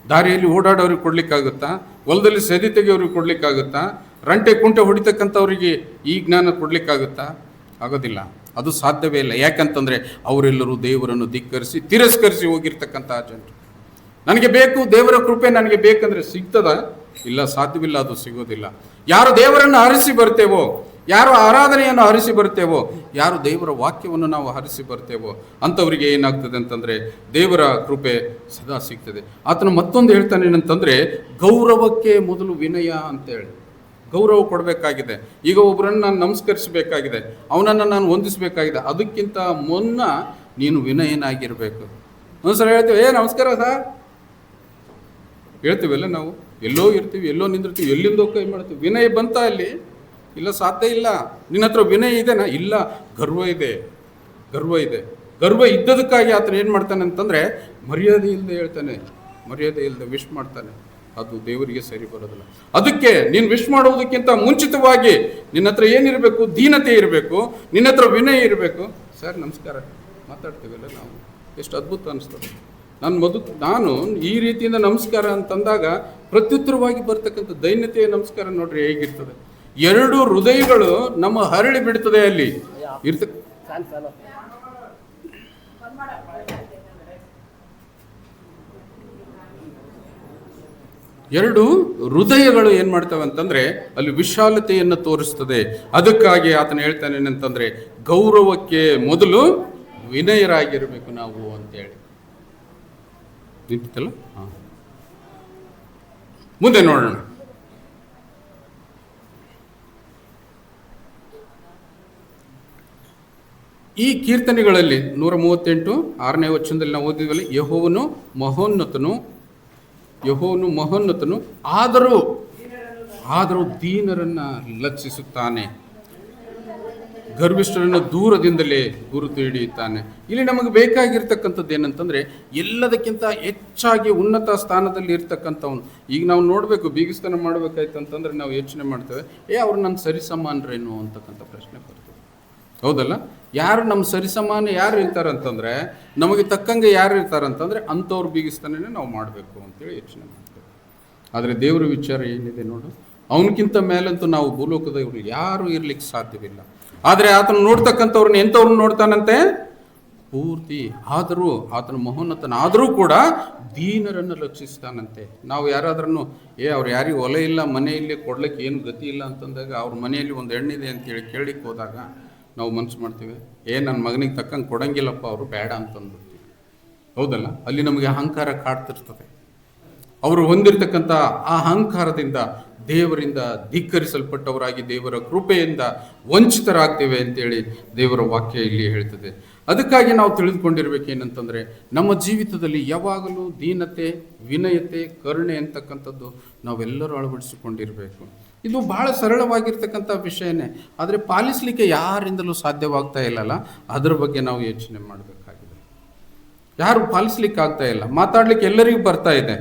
ದಾರಿಯಲ್ಲಿ ಓಡಾಡೋರಿಗೆ ಕೊಡ್ಲಿಕ್ಕಾಗುತ್ತಾ? ಹೊಲದಲ್ಲಿ ಸದಿ ತೆಗೆಯೋರಿಗೆ ಕೊಡ್ಲಿಕ್ಕಾಗುತ್ತಾ? ರಂಟೆ ಕುಂಟೆ ಹೊಡಿತಕ್ಕಂಥವ್ರಿಗೆ ಈ ಜ್ಞಾನ ಕೊಡ್ಲಿಕ್ಕಾಗುತ್ತಾ? ಆಗೋದಿಲ್ಲ. ಅದು ಸಾಧ್ಯವೇ ಇಲ್ಲ. ಯಾಕಂತಂದರೆ ಅವರೆಲ್ಲರೂ ದೇವರನ್ನು ಧಿಕ್ಕರಿಸಿ ತಿರಸ್ಕರಿಸಿ ಹೋಗಿರ್ತಕ್ಕಂಥ ಜನರು. ನನಗೆ ಬೇಕು, ದೇವರ ಕೃಪೆ ನನಗೆ ಬೇಕಂದ್ರೆ ಸಿಗ್ತದ? ಇಲ್ಲ, ಸಾಧ್ಯವಿಲ್ಲ, ಅದು ಸಿಗೋದಿಲ್ಲ. ಯಾರು ದೇವರನ್ನು ಹರಿಸಿ ಬರ್ತೇವೋ, ಯಾರು ಆರಾಧನೆಯನ್ನು ಹರಿಸಿ ಬರ್ತೇವೋ, ಯಾರು ದೇವರ ವಾಕ್ಯವನ್ನು ನಾವು ಹರಿಸಿ ಬರ್ತೇವೋ ಅಂಥವರಿಗೆ ಏನಾಗ್ತದೆ ಅಂತಂದರೆ ದೇವರ ಕೃಪೆ ಸದಾ ಸಿಗ್ತದೆ. ಆತನು ಮತ್ತೊಂದು ಹೇಳ್ತಾನೆ ಏನಂತಂದರೆ, ಗೌರವಕ್ಕೆ ಮೊದಲು ವಿನಯ ಅಂತೇಳಿ. ಗೌರವ ಕೊಡಬೇಕಾಗಿದೆ. ಈಗ ಒಬ್ಬರನ್ನು ನಾನು ನಮಸ್ಕರಿಸಬೇಕಾಗಿದೆ, ಅವನನ್ನು ನಾನು ವಂದಿಸಬೇಕಾಗಿದೆ. ಅದಕ್ಕಿಂತ ಮುನ್ನ ನೀನು ವಿನಯನಾಗಿರಬೇಕು. ಒಂದ್ಸಲ ಹೇಳ್ತೀವಿ, ನಮಸ್ಕಾರ ಸರ್ ಹೇಳ್ತೀವಲ್ಲ, ನಾವು ಎಲ್ಲೋ ಇರ್ತೀವಿ, ಎಲ್ಲೋ ನಿಂದಿರ್ತೀವಿ, ಎಲ್ಲಿಂದೋ ಕೈ ಮಾಡ್ತೀವಿ. ವಿನಯ ಬಂತ ಅಲ್ಲಿ? ಇಲ್ಲ, ಸಾಧ್ಯ ಇಲ್ಲ. ನಿನ್ನ ಹತ್ರ ವಿನಯ ಇದೆನಾ? ಇಲ್ಲ, ಗರ್ವ ಇದೆ. ಗರ್ವ ಇದ್ದದಕ್ಕಾಗಿ ಆತನ ಏನು ಮಾಡ್ತಾನೆ ಅಂತಂದರೆ ಮರ್ಯಾದೆ ಇಲ್ಲದೆ ಹೇಳ್ತಾನೆ, ಮರ್ಯಾದೆ ಇಲ್ಲದೆ ವಿಶ್ ಮಾಡ್ತಾನೆ. ಅದು ದೇವರಿಗೆ ಸರಿ ಬರೋದಿಲ್ಲ. ಅದಕ್ಕೆ ನೀನು ವಿಶ್ ಮಾಡುವುದಕ್ಕಿಂತ ಮುಂಚಿತವಾಗಿ ನಿನ್ನ ಹತ್ರ ಏನಿರಬೇಕು? ದೀನತೆ ಇರಬೇಕು, ನಿನ್ನ ಹತ್ರ ವಿನಯ ಇರಬೇಕು. ಸರ್ ನಮಸ್ಕಾರ ಮಾತಾಡ್ತೀವಲ್ಲ ನಾವು, ಎಷ್ಟು ಅದ್ಭುತ ಅನಿಸ್ತದೆ. ನಾನು ಈ ರೀತಿಯಿಂದ ನಮಸ್ಕಾರ ಅಂತಂದಾಗ ಪ್ರತ್ಯುತ್ತರವಾಗಿ ಬರ್ತಕ್ಕಂಥ ದೈನ್ಯತೆಯ ನಮಸ್ಕಾರ ನೋಡ್ರಿ ಹೇಗಿರ್ತದೆ. ಎರಡು ಹೃದಯಗಳು ನಮ್ಮ ಹರಳಿ ಬಿಡ್ತದೆ ಅಲ್ಲಿ ಇರ್ತಕ್ಕ. ಎರಡು ಹೃದಯಗಳು ಏನು ಮಾಡ್ತವೆ ಅಂತಂದರೆ ಅಲ್ಲಿ ವಿಶಾಲತೆಯನ್ನು ತೋರಿಸ್ತದೆ. ಅದಕ್ಕಾಗಿ ಆತನ ಹೇಳ್ತಾನೆ ಏನಂತಂದರೆ ಗೌರವಕ್ಕೆ ಮೊದಲು ವಿನಯರಾಗಿರಬೇಕು ನಾವು ಅಂತೇಳಿ. ನಿಂತಿತ್ತಲ್ಲ, ಮುಂದೆ ನೋಡೋಣ. ಈ ಕೀರ್ತನೆಗಳಲ್ಲಿ 138 6ನೇ ವಚನದಲ್ಲಿ ನಾವು ಓದಿದ್ವಲ್ಲಿ, ಯೆಹೋವನು ಮಹೋನ್ನತನು ಆದರೂ ದೀನರನ್ನು ಲಕ್ಷಿಸುತ್ತಾನೆ, ಗರ್ವಿಷ್ಠರನ್ನು ದೂರದಿಂದಲೇ ಗುರುತು ಹಿಡಿಯುತ್ತಾನೆ. ಇಲ್ಲಿ ನಮಗೆ ಬೇಕಾಗಿರ್ತಕ್ಕಂಥದ್ದು ಏನಂತಂದರೆ ಎಲ್ಲದಕ್ಕಿಂತ ಹೆಚ್ಚಾಗಿ ಉನ್ನತ ಸ್ಥಾನದಲ್ಲಿ ಇರ್ತಕ್ಕಂಥವನು. ಈಗ ನಾವು ನೋಡಬೇಕು, ಬೀಗಸ್ತನ ಮಾಡಬೇಕಾಯ್ತು ಅಂತಂದರೆ ನಾವು ಯೋಚನೆ ಮಾಡ್ತೇವೆ, ಅವ್ರು ನನ್ನ ಸರಿಸಮಾನರೇನು ಅಂತಕ್ಕಂಥ ಪ್ರಶ್ನೆ ಬರ್ತದೆ. ಹೌದಲ್ಲ? ಯಾರು ನಮ್ಮ ಸರಿಸಮಾನ ಯಾರು ಇರ್ತಾರಂತಂದರೆ, ನಮಗೆ ತಕ್ಕಂಗೆ ಯಾರು ಇರ್ತಾರಂತಂದರೆ ಅಂಥವ್ರು ಬೀಗಿಸ್ತಾನೆ ನಾವು ಮಾಡಬೇಕು ಅಂತೇಳಿ ಯೋಚನೆ ಮಾಡ್ತೇವೆ. ಆದರೆ ದೇವರ ವಿಚಾರ ಏನಿದೆ ನೋಡು, ಅವನಕ್ಕಿಂತ ಮೇಲಂತೂ ನಾವು ಭೂಲೋಕದವರು ಯಾರೂ ಇರ್ಲಿಕ್ಕೆ ಸಾಧ್ಯವಿಲ್ಲ. ಆದರೆ ಆತನು ನೋಡ್ತಕ್ಕಂಥವ್ರನ್ನ ಎಂಥವ್ರನ್ನ ನೋಡ್ತಾನಂತೆ? ಪೂರ್ತಿ. ಆದರೂ ಆತನ ಮಹೋನ್ನತನಾದರೂ ಕೂಡ ದೀನರನ್ನು ಲಕ್ಷಿಸ್ತಾನಂತೆ. ನಾವು ಯಾರಾದ್ರೂ ಅವ್ರು ಯಾರಿಗೂ ಹೊಲ ಇಲ್ಲ, ಮನೆ ಇಲ್ಲಿ ಕೊಡ್ಲಿಕ್ಕೆ ಏನು ಗತಿ ಇಲ್ಲ ಅಂತಂದಾಗ, ಅವ್ರ ಮನೆಯಲ್ಲಿ ಒಂದು ಹೆಣ್ಣಿದೆ ಅಂತೇಳಿ ಕೇಳಲಿಕ್ಕೆ ಹೋದಾಗ ನಾವು ಮನಸ್ಸು ಮಾಡ್ತೀವಿ, ನನ್ನ ಮಗನಿಗೆ ತಕ್ಕಂಗೆ ಕೊಡಂಗಿಲ್ಲಪ್ಪ, ಅವರು ಬೇಡ ಅಂತಂದ್ಬಿಡ್ತೀವಿ. ಹೌದಲ್ಲ? ಅಲ್ಲಿ ನಮಗೆ ಅಹಂಕಾರ ಕಾಡ್ತಿರ್ತದೆ. ಅವರು ಹೊಂದಿರತಕ್ಕಂಥ ಆ ಅಹಂಕಾರದಿಂದ ದೇವರಿಂದ ಧಿಕ್ಕರಿಸಲ್ಪಟ್ಟವರಾಗಿ ದೇವರ ಕೃಪೆಯಿಂದ ವಂಚಿತರಾಗ್ತೇವೆ ಅಂತೇಳಿ ದೇವರ ವಾಕ್ಯ ಇಲ್ಲಿ ಹೇಳ್ತದೆ. ಅದಕ್ಕಾಗಿ ನಾವು ತಿಳಿದುಕೊಂಡಿರ್ಬೇಕೇನಂತಂದರೆ, ನಮ್ಮ ಜೀವಿತದಲ್ಲಿ ಯಾವಾಗಲೂ ದೀನತೆ, ವಿನಯತೆ, ಕರುಣೆ ಅಂತಕ್ಕಂಥದ್ದು ನಾವೆಲ್ಲರೂ ಅಳವಡಿಸಿಕೊಂಡಿರಬೇಕು. ಇದು ಬಹಳ ಸರಳವಾಗಿರ್ತಕ್ಕಂಥ ವಿಷಯನೇ, ಆದರೆ ಪಾಲಿಸಲಿಕ್ಕೆ ಯಾರಿಂದಲೂ ಸಾಧ್ಯವಾಗ್ತಾ ಇಲ್ಲಲ್ಲ, ಅದರ ಬಗ್ಗೆ ನಾವು ಯೋಚನೆ ಮಾಡಬೇಕಾಗಿದೆ. ಯಾರು ಪಾಲಿಸ್ಲಿಕ್ಕೆ ಆಗ್ತಾ ಇಲ್ಲ, ಮಾತಾಡ್ಲಿಕ್ಕೆ ಎಲ್ಲರಿಗೂ ಬರ್ತಾ ಇದೆ,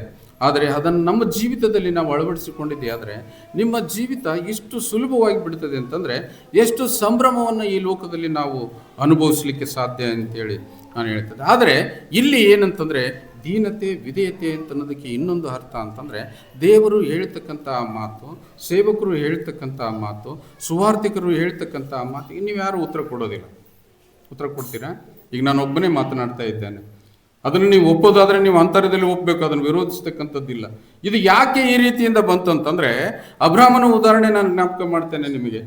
ಆದರೆ ಅದನ್ನು ನಮ್ಮ ಜೀವಿತದಲ್ಲಿ ನಾವು ಅಳವಡಿಸಿಕೊಂಡಿದ್ದೆ ಆದರೆ ನಿಮ್ಮ ಜೀವಿತ ಎಷ್ಟು ಸುಲಭವಾಗಿ ಬಿಡ್ತದೆ ಅಂತಂದರೆ, ಎಷ್ಟು ಸಂಭ್ರಮವನ್ನು ಈ ಲೋಕದಲ್ಲಿ ನಾವು ಅನುಭವಿಸಲಿಕ್ಕೆ ಸಾಧ್ಯ ಅಂತೇಳಿ ನಾನು ಹೇಳ್ತದೆ. ಆದರೆ ಇಲ್ಲಿ ಏನಂತಂದರೆ ದೀನತೆ, ವಿಧೇಯತೆ ಅಂತನ್ನೋದಕ್ಕೆ ಇನ್ನೊಂದು ಅರ್ಥ ಅಂತಂದರೆ, ದೇವರು ಹೇಳ್ತಕ್ಕಂಥ ಮಾತು, ಸೇವಕರು ಹೇಳ್ತಕ್ಕಂಥ ಮಾತು, ಸುವಾರ್ತಿಕರು ಹೇಳ್ತಕ್ಕಂಥ ಮಾತಿಗೆ ನೀವು ಯಾರು ಉತ್ತರ ಕೊಡೋದಿಲ್ಲ. ಉತ್ತರ ಕೊಡ್ತೀರಾ? ಈಗ ನಾನು ಒಬ್ಬನೇ ಮಾತನಾಡ್ತಾ ಇದ್ದೇನೆ, ಅದನ್ನು ನೀವು ಒಪ್ಪೋದಾದರೆ ನೀವು ಅಂತರ್ಯದಲ್ಲಿ ಒಪ್ಪಬೇಕು, ಅದನ್ನು ವಿರೋಧಿಸ್ತಕ್ಕಂಥದ್ದಿಲ್ಲ. ಇದು ಯಾಕೆ ಈ ರೀತಿಯಿಂದ ಬಂತು ಅಂತಂದರೆ, ಅಬ್ರಾಹ್ಮನ ಉದಾಹರಣೆ ನಾನು ಜ್ಞಾಪಕ ಮಾಡ್ತೇನೆ ನಿಮಗೆ.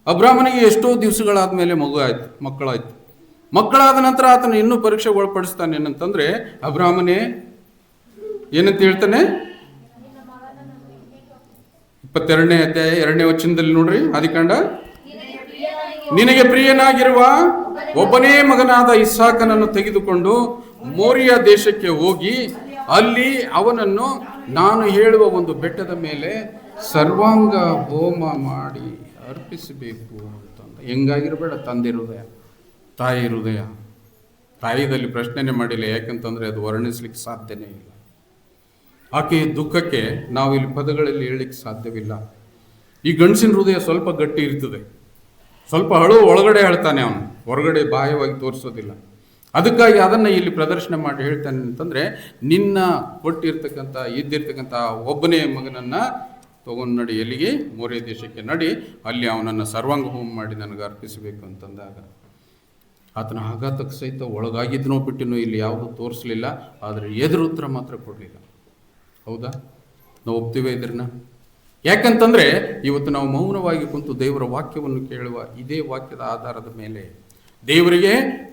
ಅಬ್ರಾಹ್ಮನಿಗೆ ಎಷ್ಟೋ ದಿವಸಗಳಾದ ಮೇಲೆ ಮಕ್ಕಳಾಯ್ತು. ಮಕ್ಕಳಾದ ನಂತರ ಆತನು ಇನ್ನೂ ಪರೀಕ್ಷೆಗೆ ಒಳಪಡಿಸ್ತಾನೆ ಏನಂತಂದರೆ, ಅಬ್ರಾಹ್ಮನೇ ಏನಂತ ಹೇಳ್ತಾನೆ? 22ನೇ ಅಧ್ಯಾಯ 2ನೇ ವಚನದಲ್ಲಿ ನೋಡ್ರಿ, ಆದಿಕಾಂಡ. ನಿನಗೆ ಪ್ರಿಯನಾಗಿರುವ ಒಬ್ಬನೇ ಮಗನಾದ ಇಸಾಕನನ್ನು ತೆಗೆದುಕೊಂಡು ಮೋರಿಯ ದೇಶಕ್ಕೆ ಹೋಗಿ ಅಲ್ಲಿ ಅವನನ್ನು ನಾನು ಹೇಳುವ ಒಂದು ಬೆಟ್ಟದ ಮೇಲೆ ಸರ್ವಾಂಗ ಹೋಮ ಮಾಡಿ ಅರ್ಪಿಸಬೇಕು ಅಂತಂದ. ಹೆಂಗಾಗಿರ್ಬೇಡ ತಂದೆ ಹೃದಯ, ತಾಯಿ ಹೃದಯ. ತಾಯಿದಲ್ಲಿ ಪ್ರಶ್ನೆನೇ ಮಾಡಿಲ್ಲ, ಯಾಕಂತಂದರೆ ಅದು ವರ್ಣಿಸ್ಲಿಕ್ಕೆ ಸಾಧ್ಯನೇ ಇಲ್ಲ. ಆಕೆಯ ದುಃಖಕ್ಕೆ ನಾವು ಇಲ್ಲಿ ಪದಗಳಲ್ಲಿ ಹೇಳಲಿಕ್ಕೆ ಸಾಧ್ಯವಿಲ್ಲ. ಈ ಗಂಡಸಿನ ಹೃದಯ ಸ್ವಲ್ಪ ಗಟ್ಟಿ ಇರ್ತದೆ, ಸ್ವಲ್ಪ ಹಳು ಒಳಗಡೆ ಹೇಳ್ತಾನೆ ಅವನು, ಹೊರಗಡೆ ಬಾಹ್ಯವಾಗಿ ತೋರಿಸೋದಿಲ್ಲ. ಅದಕ್ಕಾಗಿ ಅದನ್ನು ಇಲ್ಲಿ ಪ್ರದರ್ಶನ ಮಾಡಿ ಹೇಳ್ತಾನೆ ಅಂತಂದರೆ, ನಿನ್ನ ಕೊಟ್ಟಿರ್ತಕ್ಕಂಥ ಇದ್ದಿರ್ತಕ್ಕಂಥ ಒಬ್ಬನೇ ಮಗನನ್ನು ತಗೊಂಡು ನಡಿ, ಎಲ್ಲಿಗೆ? ಮೋರೆ ದೇಶಕ್ಕೆ ನಡಿ, ಅಲ್ಲಿ ಅವನನ್ನು ಸರ್ವಾಂಗ ಹೋಮ ಮಾಡಿ ನನಗೆ ಅರ್ಪಿಸಬೇಕು ಅಂತಂದಾಗ ಆತನ ಆಘಾತಕ್ಕೆ ಸಹಿತ ಒಳಗಾಗಿದ್ದನೋ ಬಿಟ್ಟಿನೋ ಇಲ್ಲಿ ಯಾವುದೂ ತೋರಿಸಲಿಲ್ಲ, ಆದರೆ ಎದುರು ಉತ್ತರ ಮಾತ್ರ ಕೊಡಲಿಲ್ಲ. ಹೌದಾ? ನಾವು ಒಪ್ತೀವಿ ಇದನ್ನ? ಯಾಕಂತಂದರೆ ಇವತ್ತು ನಾವು ಮೌನವಾಗಿ ಕುಂತು ದೇವರ ವಾಕ್ಯವನ್ನು ಕೇಳುವ ಇದೇ ವಾಕ್ಯದ ಆಧಾರದ ಮೇಲೆ ದೇವರಿಗೆ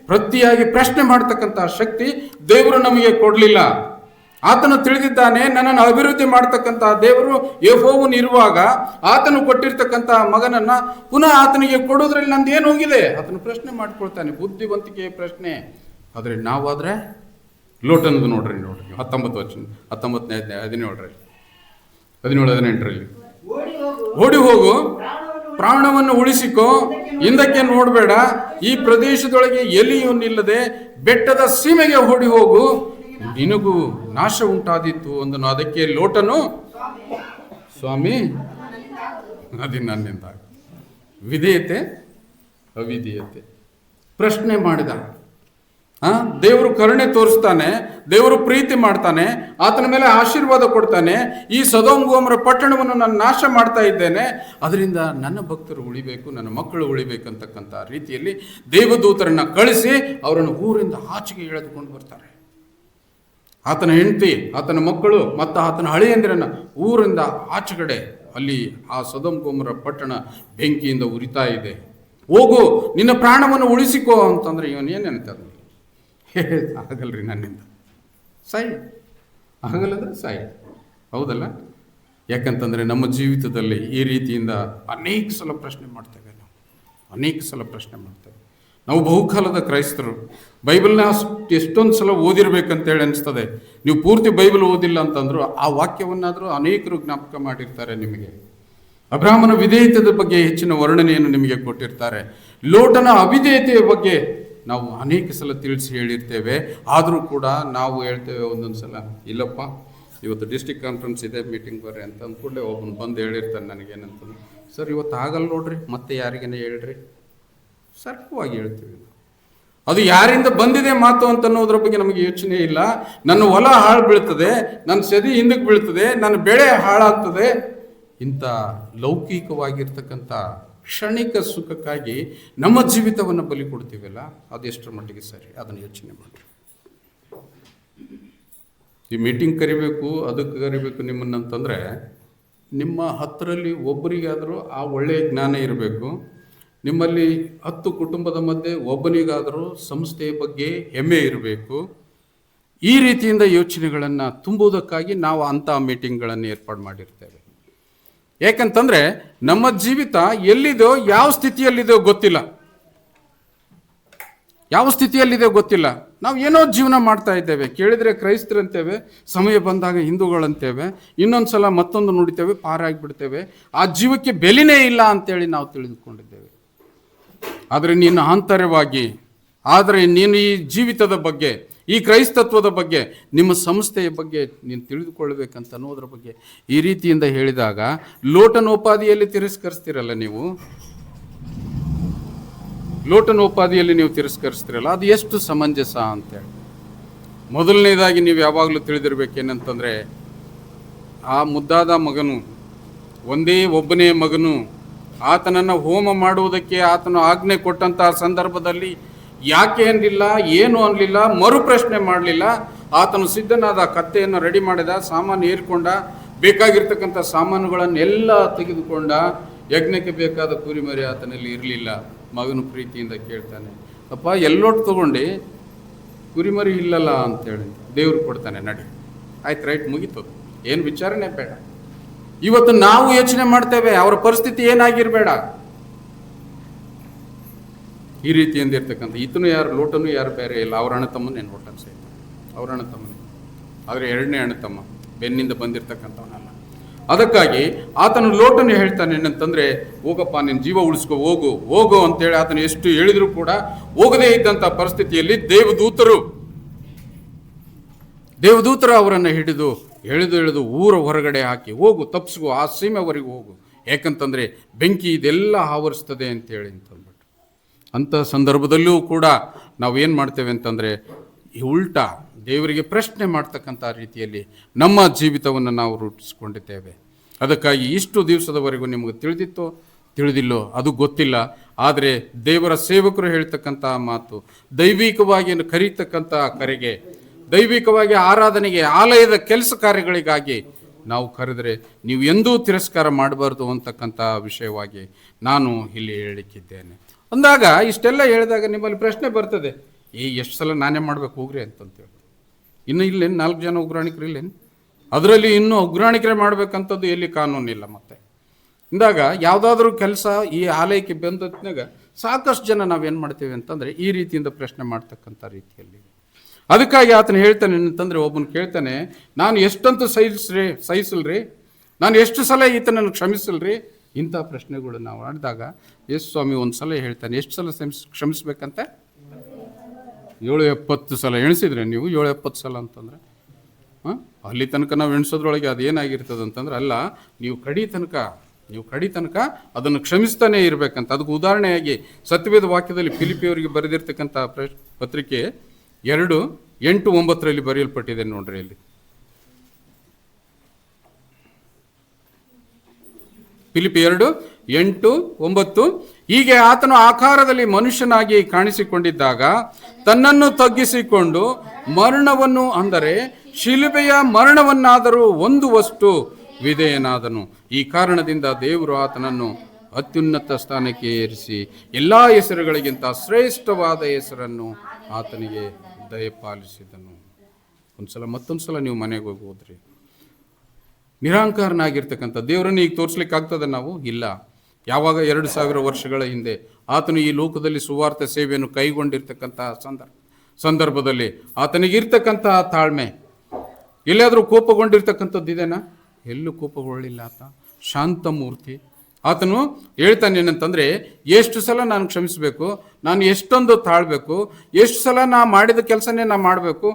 ಪ್ರತಿಯಾಗಿ ಪ್ರಶ್ನೆ ಮಾಡ್ತಕ್ಕಂಥ ಶಕ್ತಿ ದೇವರು ನಮಗೆ ಕೊಡಲಿಲ್ಲ. ಆತನು ತಿಳಿದಿದ್ದಾನೆ, ನನ್ನನ್ನು ಅಭಿವೃದ್ಧಿ ಮಾಡ್ತಕ್ಕಂಥ ದೇವರು ಯೆಹೋವನು ಇರುವಾಗ ಆತನು ಕೊಟ್ಟಿರ್ತಕ್ಕಂಥ ಮಗನನ್ನು ಪುನಃ ಆತನಿಗೆ ಕೊಡೋದ್ರಲ್ಲಿ ನಂದು ಏನು ಹೋಗಿದೆ? ಆತನು ಪ್ರಶ್ನೆ ಮಾಡ್ಕೊಳ್ತಾನೆ, ಬುದ್ಧಿವಂತಿಕೆಯ ಪ್ರಶ್ನೆ. ಆದರೆ ನಾವಾದರೆ ಲೋಟನದು ನೋಡ್ರಿ 19 ವಚನ 19ನೇ ಅಧ್ಯಾಯ 17-18ರಲ್ಲಿ ಓಡಿ ಹೋಗು, ಪ್ರಾಣವನ್ನು ಉಳಿಸಿಕೋ, ಹಿಂದಕ್ಕೆ ನೋಡಬೇಡ, ಈ ಪ್ರದೇಶದೊಳಗೆ ಎಲ್ಲಿಯೂ ನಿಲ್ಲದೆ ಬೆಟ್ಟದ ಸೀಮೆಗೆ ಓಡಿ ಹೋಗು, ನಿನಗೂ ನಾಶ ಉಂಟಾದೀತು ಅಂದನು. ಅದಕ್ಕೆ ಲೋಟನು, ಸ್ವಾಮಿ ಅದು ನನ್ನಿಂದ. ವಿಧೇಯತೆ ಅವಿಧೇಯತೆ ಪ್ರಶ್ನೆ ಮಾಡಿದ. ದೇವರು ಕರುಣೆ ತೋರಿಸ್ತಾನೆ, ದೇವರು ಪ್ರೀತಿ ಮಾಡ್ತಾನೆ, ಆತನ ಮೇಲೆ ಆಶೀರ್ವಾದ ಕೊಡ್ತಾನೆ. ಈ ಸೊದೋಮ್ ಗೊಮೋರ ಪಟ್ಟಣವನ್ನು ನಾನು ನಾಶ ಮಾಡ್ತಾ ಇದ್ದೇನೆ, ಅದರಿಂದ ನನ್ನ ಭಕ್ತರು ಉಳಿಬೇಕು, ನನ್ನ ಮಕ್ಕಳು ಉಳಿಬೇಕಂತಕ್ಕಂಥ ರೀತಿಯಲ್ಲಿ ದೇವದೂತರನ್ನು ಕಳಿಸಿ ಅವರನ್ನು ಊರಿಂದ ಆಚೆಗೆ ಎಳೆದುಕೊಂಡು ಬರ್ತಾರೆ. ಆತನ ಹೆಂಡತಿ, ಆತನ ಮಕ್ಕಳು ಮತ್ತು ಆತನ ಹಳೆಯಂದಿರನ್ನ ಊರಿಂದ ಆಚೆಗಡೆ ಅಲ್ಲಿ ಆ ಸೊದೋಮ್ ಗೊಮೋರ ಪಟ್ಟಣ ಬೆಂಕಿಯಿಂದ ಉರಿತಾ ಇದೆ. ಹೋಗು, ನಿನ್ನ ಪ್ರಾಣವನ್ನು ಉಳಿಸಿಕೋ ಅಂತಂದ್ರೆ ಇವನು ಏನೇನಂತ ಆಗಲ್ರಿ, ನನ್ನಿಂದ ಸಾಯಿ ಆಗಲ್ಲಂದ್ರೆ ಸಾಯಿ. ಹೌದಲ್ಲ? ಯಾಕಂತಂದರೆ ನಮ್ಮ ಜೀವಿತದಲ್ಲಿ ಈ ರೀತಿಯಿಂದ ಅನೇಕ ಸಲ ಪ್ರಶ್ನೆ ಮಾಡ್ತೇವೆ. ನಾವು ಬಹುಕಾಲದ ಕ್ರೈಸ್ತರು ಬೈಬಲ್ನ ಎಷ್ಟೊಂದು ಸಲ ಓದಿರ್ಬೇಕಂತೇಳಿ ಅನಿಸ್ತದೆ. ನೀವು ಪೂರ್ತಿ ಬೈಬಲ್ ಓದಿಲ್ಲ ಅಂತಂದ್ರು ಆ ವಾಕ್ಯವನ್ನಾದರೂ ಅನೇಕರು ಜ್ಞಾಪಕ ಮಾಡಿರ್ತಾರೆ ನಿಮಗೆ. ಅಬ್ರಾಹ್ಮನ ವಿಧೇಯತೆಯ ಬಗ್ಗೆ ಹೆಚ್ಚಿನ ವರ್ಣನೆಯನ್ನು ನಿಮಗೆ ಕೊಟ್ಟಿರ್ತಾರೆ. ಲೋಟನ ಅವಿಧೇಯತೆಯ ಬಗ್ಗೆ ನಾವು ಅನೇಕ ಸಲ ತಿಳಿಸಿ ಹೇಳಿರ್ತೇವೆ. ಆದರೂ ಕೂಡ ನಾವು ಹೇಳ್ತೇವೆ ಒಂದೊಂದು ಸಲ, ಇಲ್ಲಪ್ಪ ಇವತ್ತು ಡಿಸ್ಟ್ರಿಕ್ಟ್ ಕಾನ್ಫರೆನ್ಸ್ ಇದೆ, ಮೀಟಿಂಗ್ ಬರ್ರಿ ಅಂತ ಅಂದ್ಕೊಂಡೆ ಒಬ್ಬನು ಬಂದು ಹೇಳಿರ್ತಾನೆ ನನಗೇನಂತಂದು, ಸರ್ ಇವತ್ತು ಆಗಲ್ಲ ನೋಡ್ರಿ, ಮತ್ತೆ ಯಾರಿಗೇನೆ ಹೇಳ್ರಿ, ಸರ್ಕವಾಗಿ ಹೇಳ್ತೀವಿ. ಅದು ಯಾರಿಂದ ಬಂದಿದೆ ಮಾತು ಅಂತ ಅನ್ನೋದ್ರ ಬಗ್ಗೆ ನಮಗೆ ಯೋಚನೆ ಇಲ್ಲ. ನನ್ನ ಹೊಲ ಹಾಳು ಬೀಳ್ತದೆ, ನನ್ನ ಸದಿ ಹಿಂದಕ್ಕೆ ಬೀಳ್ತದೆ, ನನ್ನ ಬೆಳೆ ಹಾಳಾಗ್ತದೆ. ಇಂಥ ಲೌಕಿಕವಾಗಿರ್ತಕ್ಕಂಥ ಕ್ಷಣಿಕ ಸುಖಕ್ಕಾಗಿ ನಮ್ಮ ಜೀವಿತವನ್ನು ಬಲಿ ಕೊಡ್ತೀವಲ್ಲ, ಅದೆಷ್ಟರ ಮಟ್ಟಿಗೆ ಸರಿ? ಅದನ್ನು ಯೋಚನೆ ಮಾಡಿ. ಈ ಮೀಟಿಂಗ್ ಕರಿಬೇಕು, ಅದಕ್ಕೆ ಕರಿಬೇಕು ನಿಮ್ಮನ್ನಂತಂದರೆ ನಿಮ್ಮ ಹತ್ತರಲ್ಲಿ ಒಬ್ಬರಿಗಾದರೂ ಆ ಒಳ್ಳೆಯ ಜ್ಞಾನ ಇರಬೇಕು. ನಿಮ್ಮಲ್ಲಿ 10 ಕುಟುಂಬದ ಮಧ್ಯೆ ಒಬ್ಬನಿಗಾದರೂ ಸಂಸ್ಥೆಯ ಬಗ್ಗೆ ಹೆಮ್ಮೆ ಇರಬೇಕು. ಈ ರೀತಿಯಿಂದ ಯೋಚನೆಗಳನ್ನು ತುಂಬುವುದಕ್ಕಾಗಿ ನಾವು ಅಂಥ ಮೀಟಿಂಗ್ಗಳನ್ನು ಏರ್ಪಾಡು ಮಾಡಿರ್ತೇವೆ. ಯಾಕಂತಂದರೆ ನಮ್ಮ ಜೀವಿತ ಎಲ್ಲಿದೋ, ಯಾವ ಸ್ಥಿತಿಯಲ್ಲಿದೆಯೋ ಗೊತ್ತಿಲ್ಲ. ನಾವು ಏನೋ ಜೀವನ ಮಾಡ್ತಾ ಇದ್ದೇವೆ. ಕೇಳಿದರೆ ಕ್ರೈಸ್ತರಂತೇವೆ, ಸಮಯ ಬಂದಾಗ ಹಿಂದೂಗಳಂತೇವೆ, ಇನ್ನೊಂದು ಸಲ ಮತ್ತೊಂದು ನುಡಿತೇವೆ, ಪಾರಾಗಿಬಿಡ್ತೇವೆ. ಆ ಜೀವಕ್ಕೆ ಬೆಲೆನೇ ಇಲ್ಲ ಅಂತೇಳಿ ನಾವು ತಿಳಿದುಕೊಂಡಿದ್ದೇವೆ. ಆದರೆ ನೀನು ಆಂತರ್ಯವಾಗಿ, ಆದರೆ ನೀನು ಈ ಜೀವಿತದ ಬಗ್ಗೆ, ಈ ಕ್ರೈಸ್ತತ್ವದ ಬಗ್ಗೆ, ನಿಮ್ಮ ಸಂಸ್ಥೆಯ ಬಗ್ಗೆ ನೀನು ತಿಳಿದುಕೊಳ್ಬೇಕಂತ ಅನ್ನೋದ್ರ ಬಗ್ಗೆ ಈ ರೀತಿಯಿಂದ ಹೇಳಿದಾಗ ಲೋಟನೋಪಾದಿಯಲ್ಲಿ ತಿರಸ್ಕರಿಸ್ತೀರಲ್ಲ ನೀವು, ಅದು ಎಷ್ಟು ಸಮಂಜಸ ಅಂತೇಳಿ. ಮೊದಲನೇದಾಗಿ ನೀವು ಯಾವಾಗಲೂ ತಿಳಿದಿರ್ಬೇಕೇನಂತಂದರೆ, ಆ ಮುದ್ದಾದ ಮಗನು, ಒಬ್ಬನೇ ಮಗನು, ಆತನನ್ನು ಹೋಮ ಮಾಡುವುದಕ್ಕೆ ಆತನು ಆಜ್ಞೆ ಕೊಟ್ಟಂತಹ ಸಂದರ್ಭದಲ್ಲಿ ಯಾಕೆ ಅನ್ನಲಿಲ್ಲ, ಏನು ಅನ್ನಲಿಲ್ಲ, ಮರುಪ್ರಶ್ನೆ ಮಾಡಲಿಲ್ಲ. ಆತನು ಸಿದ್ಧನಾದ, ಕತ್ತೆಯನ್ನು ರೆಡಿ ಮಾಡಿದ, ಸಾಮಾನು ಏರ್ಕೊಂಡ, ಬೇಕಾಗಿರ್ತಕ್ಕಂಥ ಸಾಮಾನುಗಳನ್ನೆಲ್ಲ ತೆಗೆದುಕೊಂಡ. ಯಜ್ಞಕ್ಕೆ ಬೇಕಾದ ಕುರಿಮರಿ ಆತನಲ್ಲಿ ಇರಲಿಲ್ಲ. ಮಗನು ಪ್ರೀತಿಯಿಂದ ಕೇಳ್ತಾನೆ, ಅಪ್ಪ ಎಲ್ಲೊಟ್ಟು ತಗೊಂಡು ಕುರಿಮರಿ ಇಲ್ಲಲ್ಲ ಅಂತೇಳಿ. ದೇವ್ರು ಕೊಡ್ತಾನೆ, ನಡಿ ಆಯ್ತು, ರೈಟ್, ಮುಗೀತು, ಏನು ವಿಚಾರಣೆ ಬೇಡ. ಇವತ್ತು ನಾವು ಯೋಚನೆ ಮಾಡ್ತೇವೆ ಅವರ ಪರಿಸ್ಥಿತಿ ಏನಾಗಿರ್ಬೇಡ, ಈ ರೀತಿಯಿಂದ ಇರ್ತಕ್ಕಂಥ. ಈತನು ಯಾರು, ಲೋಟನು ಯಾರು ಬೇರೆ ಇಲ್ಲ, ಅವ್ರ ಅಣ್ಣ ತಮ್ಮನೇನು ಲೋಟನ್ ಸಹಿತ, ಅವ್ರ ಅಣ್ಣ ತಮ್ಮನೇ, ಆದರೆ ಎರಡನೇ ಅಣ್ಣ ತಮ್ಮ, ಬೆನ್ನಿಂದ ಬಂದಿರತಕ್ಕಂಥವನಲ್ಲ. ಅದಕ್ಕಾಗಿ ಆತನು ಲೋಟನು ಹೇಳ್ತಾನೆ ಏನಂತಂದ್ರೆ, ಹೋಗಪ್ಪ, ನಿನ್ನ ಜೀವ ಉಳಿಸ್ಕೊ, ಹೋಗು ಹೋಗು ಅಂತೇಳಿ ಆತನು ಎಷ್ಟು ಹೇಳಿದ್ರು ಕೂಡ ಹೋಗದೇ ಇದ್ದಂಥ ಪರಿಸ್ಥಿತಿಯಲ್ಲಿ ದೇವದೂತರು ಅವರನ್ನು ಹಿಡಿದು ಎಳೆದು ಊರ ಹೊರಗಡೆ ಹಾಕಿ, ಹೋಗು, ತಪ್ಪಿಸ್ಕೊ, ಆ ಸೀಮೆವರೆಗೂ ಹೋಗು, ಯಾಕಂತಂದ್ರೆ ಬೆಂಕಿ ಇದೆಲ್ಲ ಆವರಿಸ್ತದೆ ಅಂತೇಳಿ ಅಂತಂದ್ಬಿಟ್ಟು. ಅಂಥ ಸಂದರ್ಭದಲ್ಲೂ ಕೂಡ ನಾವೇನು ಮಾಡ್ತೇವೆ ಅಂತಂದರೆ, ಉಲ್ಟಾ ದೇವರಿಗೆ ಪ್ರಶ್ನೆ ಮಾಡ್ತಕ್ಕಂಥ ರೀತಿಯಲ್ಲಿ ನಮ್ಮ ಜೀವಿತವನ್ನು ನಾವು ರೂಪಿಸ್ಕೊಂಡಿದ್ದೇವೆ. ಅದಕ್ಕಾಗಿ ಇಷ್ಟು ದಿವಸದವರೆಗೂ ನಿಮಗೆ ತಿಳಿದಿಲ್ಲೋ ಅದು ಗೊತ್ತಿಲ್ಲ, ಆದರೆ ದೇವರ ಸೇವಕರು ಹೇಳ್ತಕ್ಕಂಥ ಮಾತು, ದೈವಿಕವಾಗಿ ಕರೀತಕ್ಕಂಥ ಕರೆಗೆ, ದೈವಿಕವಾಗಿ ಆರಾಧನೆಗೆ, ಆಲಯದ ಕೆಲಸ ಕಾರ್ಯಗಳಿಗಾಗಿ ನಾವು ಕರೆದರೆ ನೀವು ಎಂದೂ ತಿರಸ್ಕಾರ ಮಾಡಬಾರ್ದು ಅಂತಕ್ಕಂಥ ವಿಷಯವಾಗಿ ನಾನು ಇಲ್ಲಿ ಹೇಳಿಕ್ಕಿದ್ದೇನೆ. ಅಂದಾಗ ಇಷ್ಟೆಲ್ಲ ಹೇಳಿದಾಗ ನಿಮ್ಮಲ್ಲಿ ಪ್ರಶ್ನೆ ಬರ್ತದೆ, ಎಷ್ಟು ಸಲ ನಾನೇ ಮಾಡ್ಬೇಕು ಹೋಗ್ರಿ ಅಂತಂತೇಳಿ. ಇನ್ನು ಇಲ್ಲೇನು 4 ಜನ ಉಗ್ರಾಣಿಕರು ಇಲ್ಲೇನು? ಅದರಲ್ಲಿ ಇನ್ನೂ ಉಗ್ರಾಣಿಕರೇ ಮಾಡ್ಬೇಕಂಥದ್ದು ಎಲ್ಲಿ ಕಾನೂನಿಲ್ಲ. ಮತ್ತೆ ಇಂದಾಗ ಯಾವುದಾದ್ರೂ ಕೆಲಸ ಈ ಆಲಯಕ್ಕೆ ಬಂದಾಗ ಸಾಕಷ್ಟು ಜನ ನಾವೇನು ಮಾಡ್ತೇವೆ ಅಂತಂದರೆ ಈ ರೀತಿಯಿಂದ ಪ್ರಶ್ನೆ ಮಾಡ್ತಕ್ಕಂಥ ರೀತಿಯಲ್ಲಿ. ಅದಕ್ಕಾಗಿ ಆತನು ಹೇಳ್ತಾನೆ ಅಂತಂದರೆ, ಒಬ್ಬನು ಕೇಳ್ತಾನೆ, ನಾನು ಎಷ್ಟಂತೂ ಸಹಿಸಲ್ರಿ, ನಾನು ಎಷ್ಟು ಸಲ ಈತನನ್ನು ಕ್ಷಮಿಸಲ್ರಿ, ಇಂಥ ಪ್ರಶ್ನೆಗಳು ನಾವು ಆಡಿದಾಗ ಯೇಸು ಸ್ವಾಮಿ ಒಂದು ಸಲ ಹೇಳ್ತಾನೆ, ಎಷ್ಟು ಸಲ ಕ್ಷಮಿಸ್ಬೇಕಂತೆ? 770 ಸಲ. ಎಣಿಸಿದ್ರೆ ನೀವು 770 ಸಲ ಅಂತಂದರೆ ಅಲ್ಲಿ ತನಕ ನಾವು ಎಣಿಸೋದ್ರೊಳಗೆ ಅದೇನಾಗಿರ್ತದೆ ಅಂತಂದ್ರೆ, ಅಲ್ಲ, ನೀವು ಕಡಿ ತನಕ ಅದನ್ನು ಕ್ಷಮಿಸ್ತಾನೆ ಇರಬೇಕಂತ. ಅದಕ್ಕೆ ಉದಾಹರಣೆಯಾಗಿ ಸತ್ಯವೇದ ವಾಕ್ಯದಲ್ಲಿ ಫಿಲಿಪಿಯವರಿಗೆ ಬರೆದಿರ್ತಕ್ಕಂಥ ಪತ್ರಿಕೆ 2:8-9 ಬರೆಯಲ್ಪಟ್ಟಿದೆ ನೋಡ್ರಿ. ಇಲ್ಲಿ ಫಿಲಿಪಿ 2:8-9, ಹೀಗೆ ಆತನು ಆಕಾರದಲ್ಲಿ ಮನುಷ್ಯನಾಗಿ ಕಾಣಿಸಿಕೊಂಡಿದ್ದಾಗ ತನ್ನನ್ನು ತಗ್ಗಿಸಿಕೊಂಡು ಮರಣವನ್ನು, ಅಂದರೆ ಶಿಲುಬೆಯ ಮರಣವನ್ನಾದರೂ ಹೊಂದುವಷ್ಟು ವಿಧೇಯನಾದನು. ಈ ಕಾರಣದಿಂದ ದೇವರು ಆತನನ್ನು ಅತ್ಯುನ್ನತ ಸ್ಥಾನಕ್ಕೆ ಏರಿಸಿ ಎಲ್ಲ ಹೆಸರುಗಳಿಗಿಂತ ಶ್ರೇಷ್ಠವಾದ ಹೆಸರನ್ನು ಆತನಿಗೆ ದಯಪಾಲಿಸಿದನು. ಮತ್ತೊಂದು ಸಲ ನೀವು ಮನೆಗೆ ಹೋಗಿ ಹೋದ್ರಿ, ನಿರಾಂಕಾರನಾಗಿರ್ತಕ್ಕಂಥ ದೇವರನ್ನು ಈಗ ತೋರಿಸ್ಲಿಕ್ಕೆ ಆಗ್ತದೆ ನಾವು? ಇಲ್ಲ. ಯಾವಾಗ 2000 ವರ್ಷಗಳ ಹಿಂದೆ ಆತನು ಈ ಲೋಕದಲ್ಲಿ ಸುವಾರ್ಥ ಸೇವೆಯನ್ನು ಕೈಗೊಂಡಿರ್ತಕ್ಕಂಥ ಸಂದರ್ಭದಲ್ಲಿ ಆತನಿಗಿರ್ತಕ್ಕಂತಹ ತಾಳ್ಮೆ, ಎಲ್ಲಾದರೂ ಕೋಪಗೊಂಡಿರ್ತಕ್ಕಂಥದ್ದು ಇದೆನಾ? ಎಲ್ಲೂ ಕೋಪಗೊಳ್ಳಿಲ್ಲ. ಆತ ಶಾಂತ ಮೂರ್ತಿ. ಆತನು ಹೇಳ್ತಾನೆ ಏನಂತಂದರೆ, ಎಷ್ಟು ಸಲ ನಾನು ಕ್ಷಮಿಸಬೇಕು, ನಾನು ಎಷ್ಟೊಂದು ತಾಳ್ಬೇಕು, ಎಷ್ಟು ಸಲ ನಾ ಮಾಡಿದ ಕೆಲಸನೇ ನಾ ಮಾಡಬೇಕು,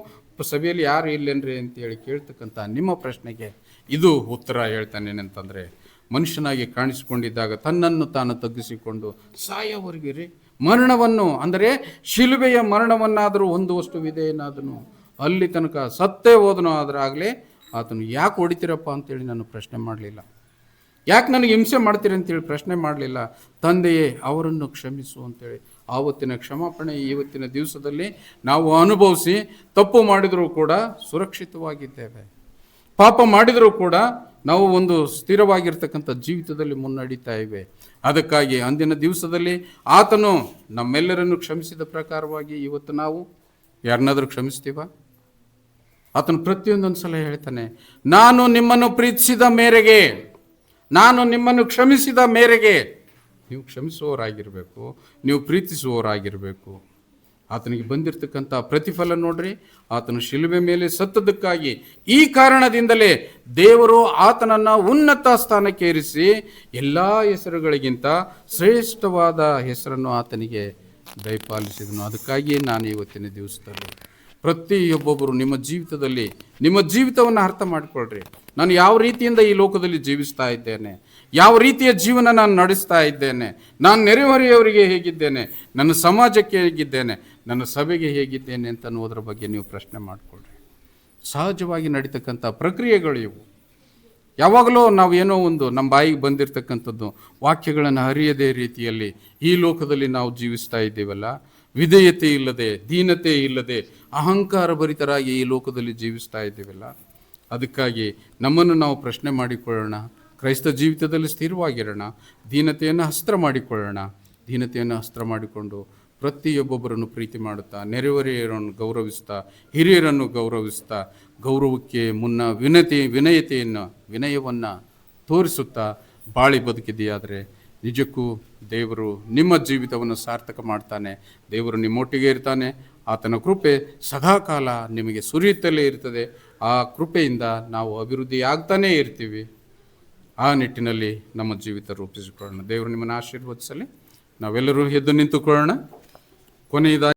ಸಭೆಯಲ್ಲಿ ಯಾರು ಇಲ್ಲೇನ್ರಿ ಅಂತೇಳಿ ಕೇಳ್ತಕ್ಕಂಥ ನಿಮ್ಮ ಪ್ರಶ್ನೆಗೆ ಇದು ಉತ್ತರ. ಹೇಳ್ತಾನೆ ಏನಂತಂದರೆ, ಮನುಷ್ಯನಾಗಿ ಕಾಣಿಸಿಕೊಂಡಿದ್ದಾಗ ತನ್ನನ್ನು ತಾನು ತಗ್ಗಿಸಿಕೊಂಡು ಸಾಯೋವರೆಗೆ ಮರಣವನ್ನು, ಅಂದರೆ ಶಿಲುಬೆಯ ಮರಣವನ್ನಾದರೂ ಹೊಂದುವಷ್ಟು ವಿಧೇಯನಾದನು. ಅಲ್ಲಿ ತನಕ ಸತ್ತೇ ಹೋದನು. ಆದರಾಗಲೇ ಆತನು ಯಾಕೆ ಹೊಡಿತೀರಪ್ಪ ಅಂತೇಳಿ ನಾನು ಪ್ರಶ್ನೆ ಮಾಡಲಿಲ್ಲ, ಯಾಕೆ ನನಗೆ ಹಿಂಸೆ ಮಾಡ್ತೀರಿ ಅಂತೇಳಿ ಪ್ರಶ್ನೆ ಮಾಡಲಿಲ್ಲ. ತಂದೆಯೇ, ಅವರನ್ನು ಕ್ಷಮಿಸು ಅಂತೇಳಿ ಆವತ್ತಿನ ಕ್ಷಮಾಪಣೆ ಇವತ್ತಿನ ದಿವಸದಲ್ಲಿ ನಾವು ಅನುಭವಿಸಿ, ತಪ್ಪು ಮಾಡಿದರೂ ಕೂಡ ಸುರಕ್ಷಿತವಾಗಿದ್ದೇವೆ, ಪಾಪ ಮಾಡಿದರೂ ಕೂಡ ನಾವು ಒಂದು ಸ್ಥಿರವಾಗಿರ್ತಕ್ಕಂಥ ಜೀವಿತದಲ್ಲಿ ಮುನ್ನಡೀತಾ ಇವೆ. ಅದಕ್ಕಾಗಿ ಅಂದಿನ ದಿವಸದಲ್ಲಿ ಆತನು ನಮ್ಮೆಲ್ಲರನ್ನು ಕ್ಷಮಿಸಿದ ಪ್ರಕಾರವಾಗಿ ಇವತ್ತು ನಾವು ಯಾರನ್ನಾದರೂ ಕ್ಷಮಿಸ್ತೀವ? ಆತನು ಪ್ರತಿಯೊಂದೊಂದು ಸಲ ಹೇಳ್ತಾನೆ, ನಾನು ನಿಮ್ಮನ್ನು ಪ್ರೀತಿಸಿದ ಮೇರೆಗೆ, ನಾನು ನಿಮ್ಮನ್ನು ಕ್ಷಮಿಸಿದ ಮೇರೆಗೆ ನೀವು ಕ್ಷಮಿಸುವವರಾಗಿರಬೇಕು, ನೀವು ಪ್ರೀತಿಸುವವರಾಗಿರಬೇಕು. ಆತನಿಗೆ ಬಂದಿರತಕ್ಕಂಥ ಪ್ರತಿಫಲ ನೋಡ್ರಿ. ಆತನು ಶಿಲುಬೆ ಮೇಲೆ ಸತ್ತದಕ್ಕಾಗಿ ಈ ಕಾರಣದಿಂದಲೇ ದೇವರು ಆತನನ್ನು ಉನ್ನತ ಸ್ಥಾನಕ್ಕೆ ಏರಿಸಿ ಎಲ್ಲ ಹೆಸರುಗಳಿಗಿಂತ ಶ್ರೇಷ್ಠವಾದ ಹೆಸರನ್ನು ಆತನಿಗೆ ದಯಪಾಲಿಸಿದನು. ಅದಕ್ಕಾಗಿಯೇ ನಾನು ಇವತ್ತಿನ ದಿವಸದಲ್ಲಿ ಪ್ರತಿಯೊಬ್ಬೊಬ್ಬರು ನಿಮ್ಮ ಜೀವಿತದಲ್ಲಿ ನಿಮ್ಮ ಜೀವಿತವನ್ನು ಅರ್ಥ ಮಾಡಿಕೊಳ್ಳ್ರಿ. ನಾನು ಯಾವ ರೀತಿಯಿಂದ ಈ ಲೋಕದಲ್ಲಿ ಜೀವಿಸ್ತಾ ಇದ್ದೇನೆ, ಯಾವ ರೀತಿಯ ಜೀವನ ನಾನು ನಡೆಸ್ತಾ ಇದ್ದೇನೆ, ನಾನು ನೆರೆಹೊರೆಯವರಿಗೆ ಹೇಗಿದ್ದೇನೆ, ನನ್ನ ಸಮಾಜಕ್ಕೆ ಹೇಗಿದ್ದೇನೆ, ನನ್ನ ಸಭೆಗೆ ಹೇಗಿದ್ದೇನೆ ಅಂತ ಅನ್ನೋದ್ರ ಬಗ್ಗೆ ನೀವು ಪ್ರಶ್ನೆ ಮಾಡಿಕೊಳ್ಳ್ರಿ. ಸಹಜವಾಗಿ ನಡೀತಕ್ಕಂಥ ಪ್ರಕ್ರಿಯೆಗಳು ಇವು. ಯಾವಾಗಲೂ ನಾವು ಏನೋ ಒಂದು ನಮ್ಮ ಬಾಯಿಗೆ ಬಂದಿರತಕ್ಕಂಥದ್ದು ವಾಕ್ಯಗಳನ್ನು ಅರಿಯದೇ ರೀತಿಯಲ್ಲಿ ಈ ಲೋಕದಲ್ಲಿ ನಾವು ಜೀವಿಸ್ತಾ ಇದ್ದೀವಲ್ಲ, ವಿಧೇಯತೆ ಇಲ್ಲದೆ, ದೀನತೆ ಇಲ್ಲದೆ, ಅಹಂಕಾರ ಭರಿತರಾಗಿ ಈ ಲೋಕದಲ್ಲಿ ಜೀವಿಸ್ತಾ ಇದ್ದೀವಲ್ಲ. ಅದಕ್ಕಾಗಿ ನಮ್ಮನ್ನು ನಾವು ಪ್ರಶ್ನೆ ಮಾಡಿಕೊಳ್ಳೋಣ, ಕ್ರೈಸ್ತ ಜೀವಿತದಲ್ಲಿ ಸ್ಥಿರವಾಗಿರೋಣ, ದೀನತೆಯನ್ನು ಅಸ್ತ್ರ ಮಾಡಿಕೊಳ್ಳೋಣ. ದೀನತೆಯನ್ನು ಅಸ್ತ್ರ ಮಾಡಿಕೊಂಡು ಪ್ರತಿಯೊಬ್ಬೊಬ್ಬರನ್ನು ಪ್ರೀತಿ ಮಾಡುತ್ತಾ, ನೆರೆಹೊರೆಯವರನ್ನು ಗೌರವಿಸ್ತಾ, ಹಿರಿಯರನ್ನು ಗೌರವಿಸ್ತಾ, ಗೌರವಕ್ಕೆ ಮುನ್ನ ವಿನಯವನ್ನು ತೋರಿಸುತ್ತಾ ಬಾಳಿ ಬದುಕಿದೆಯಾದರೆ ನಿಜಕ್ಕೂ ದೇವರು ನಿಮ್ಮ ಜೀವಿತವನ್ನು ಸಾರ್ಥಕ ಮಾಡ್ತಾನೆ. ದೇವರು ನಿಮ್ಮೊಟ್ಟಿಗೆ ಇರ್ತಾನೆ. ಆತನ ಕೃಪೆ ಸದಾಕಾಲ ನಿಮಗೆ ಸುರಿಯುತ್ತಲೇ ಇರ್ತದೆ. ಆ ಕೃಪೆಯಿಂದ ನಾವು ಅಭಿವೃದ್ಧಿ ಆಗ್ತಾನೇ ಇರ್ತೀವಿ. ಆ ನಿಟ್ಟಿನಲ್ಲಿ ನಮ್ಮ ಜೀವಿತ ರೂಪಿಸಿಕೊಳ್ಳೋಣ. ದೇವರು ನಿಮ್ಮನ್ನು ಆಶೀರ್ವದಿಸಲಿ. ನಾವೆಲ್ಲರೂ ಎದ್ದು ನಿಂತುಕೊಳ್ಳೋಣ. ಕೊನೆಯದಾಗಿ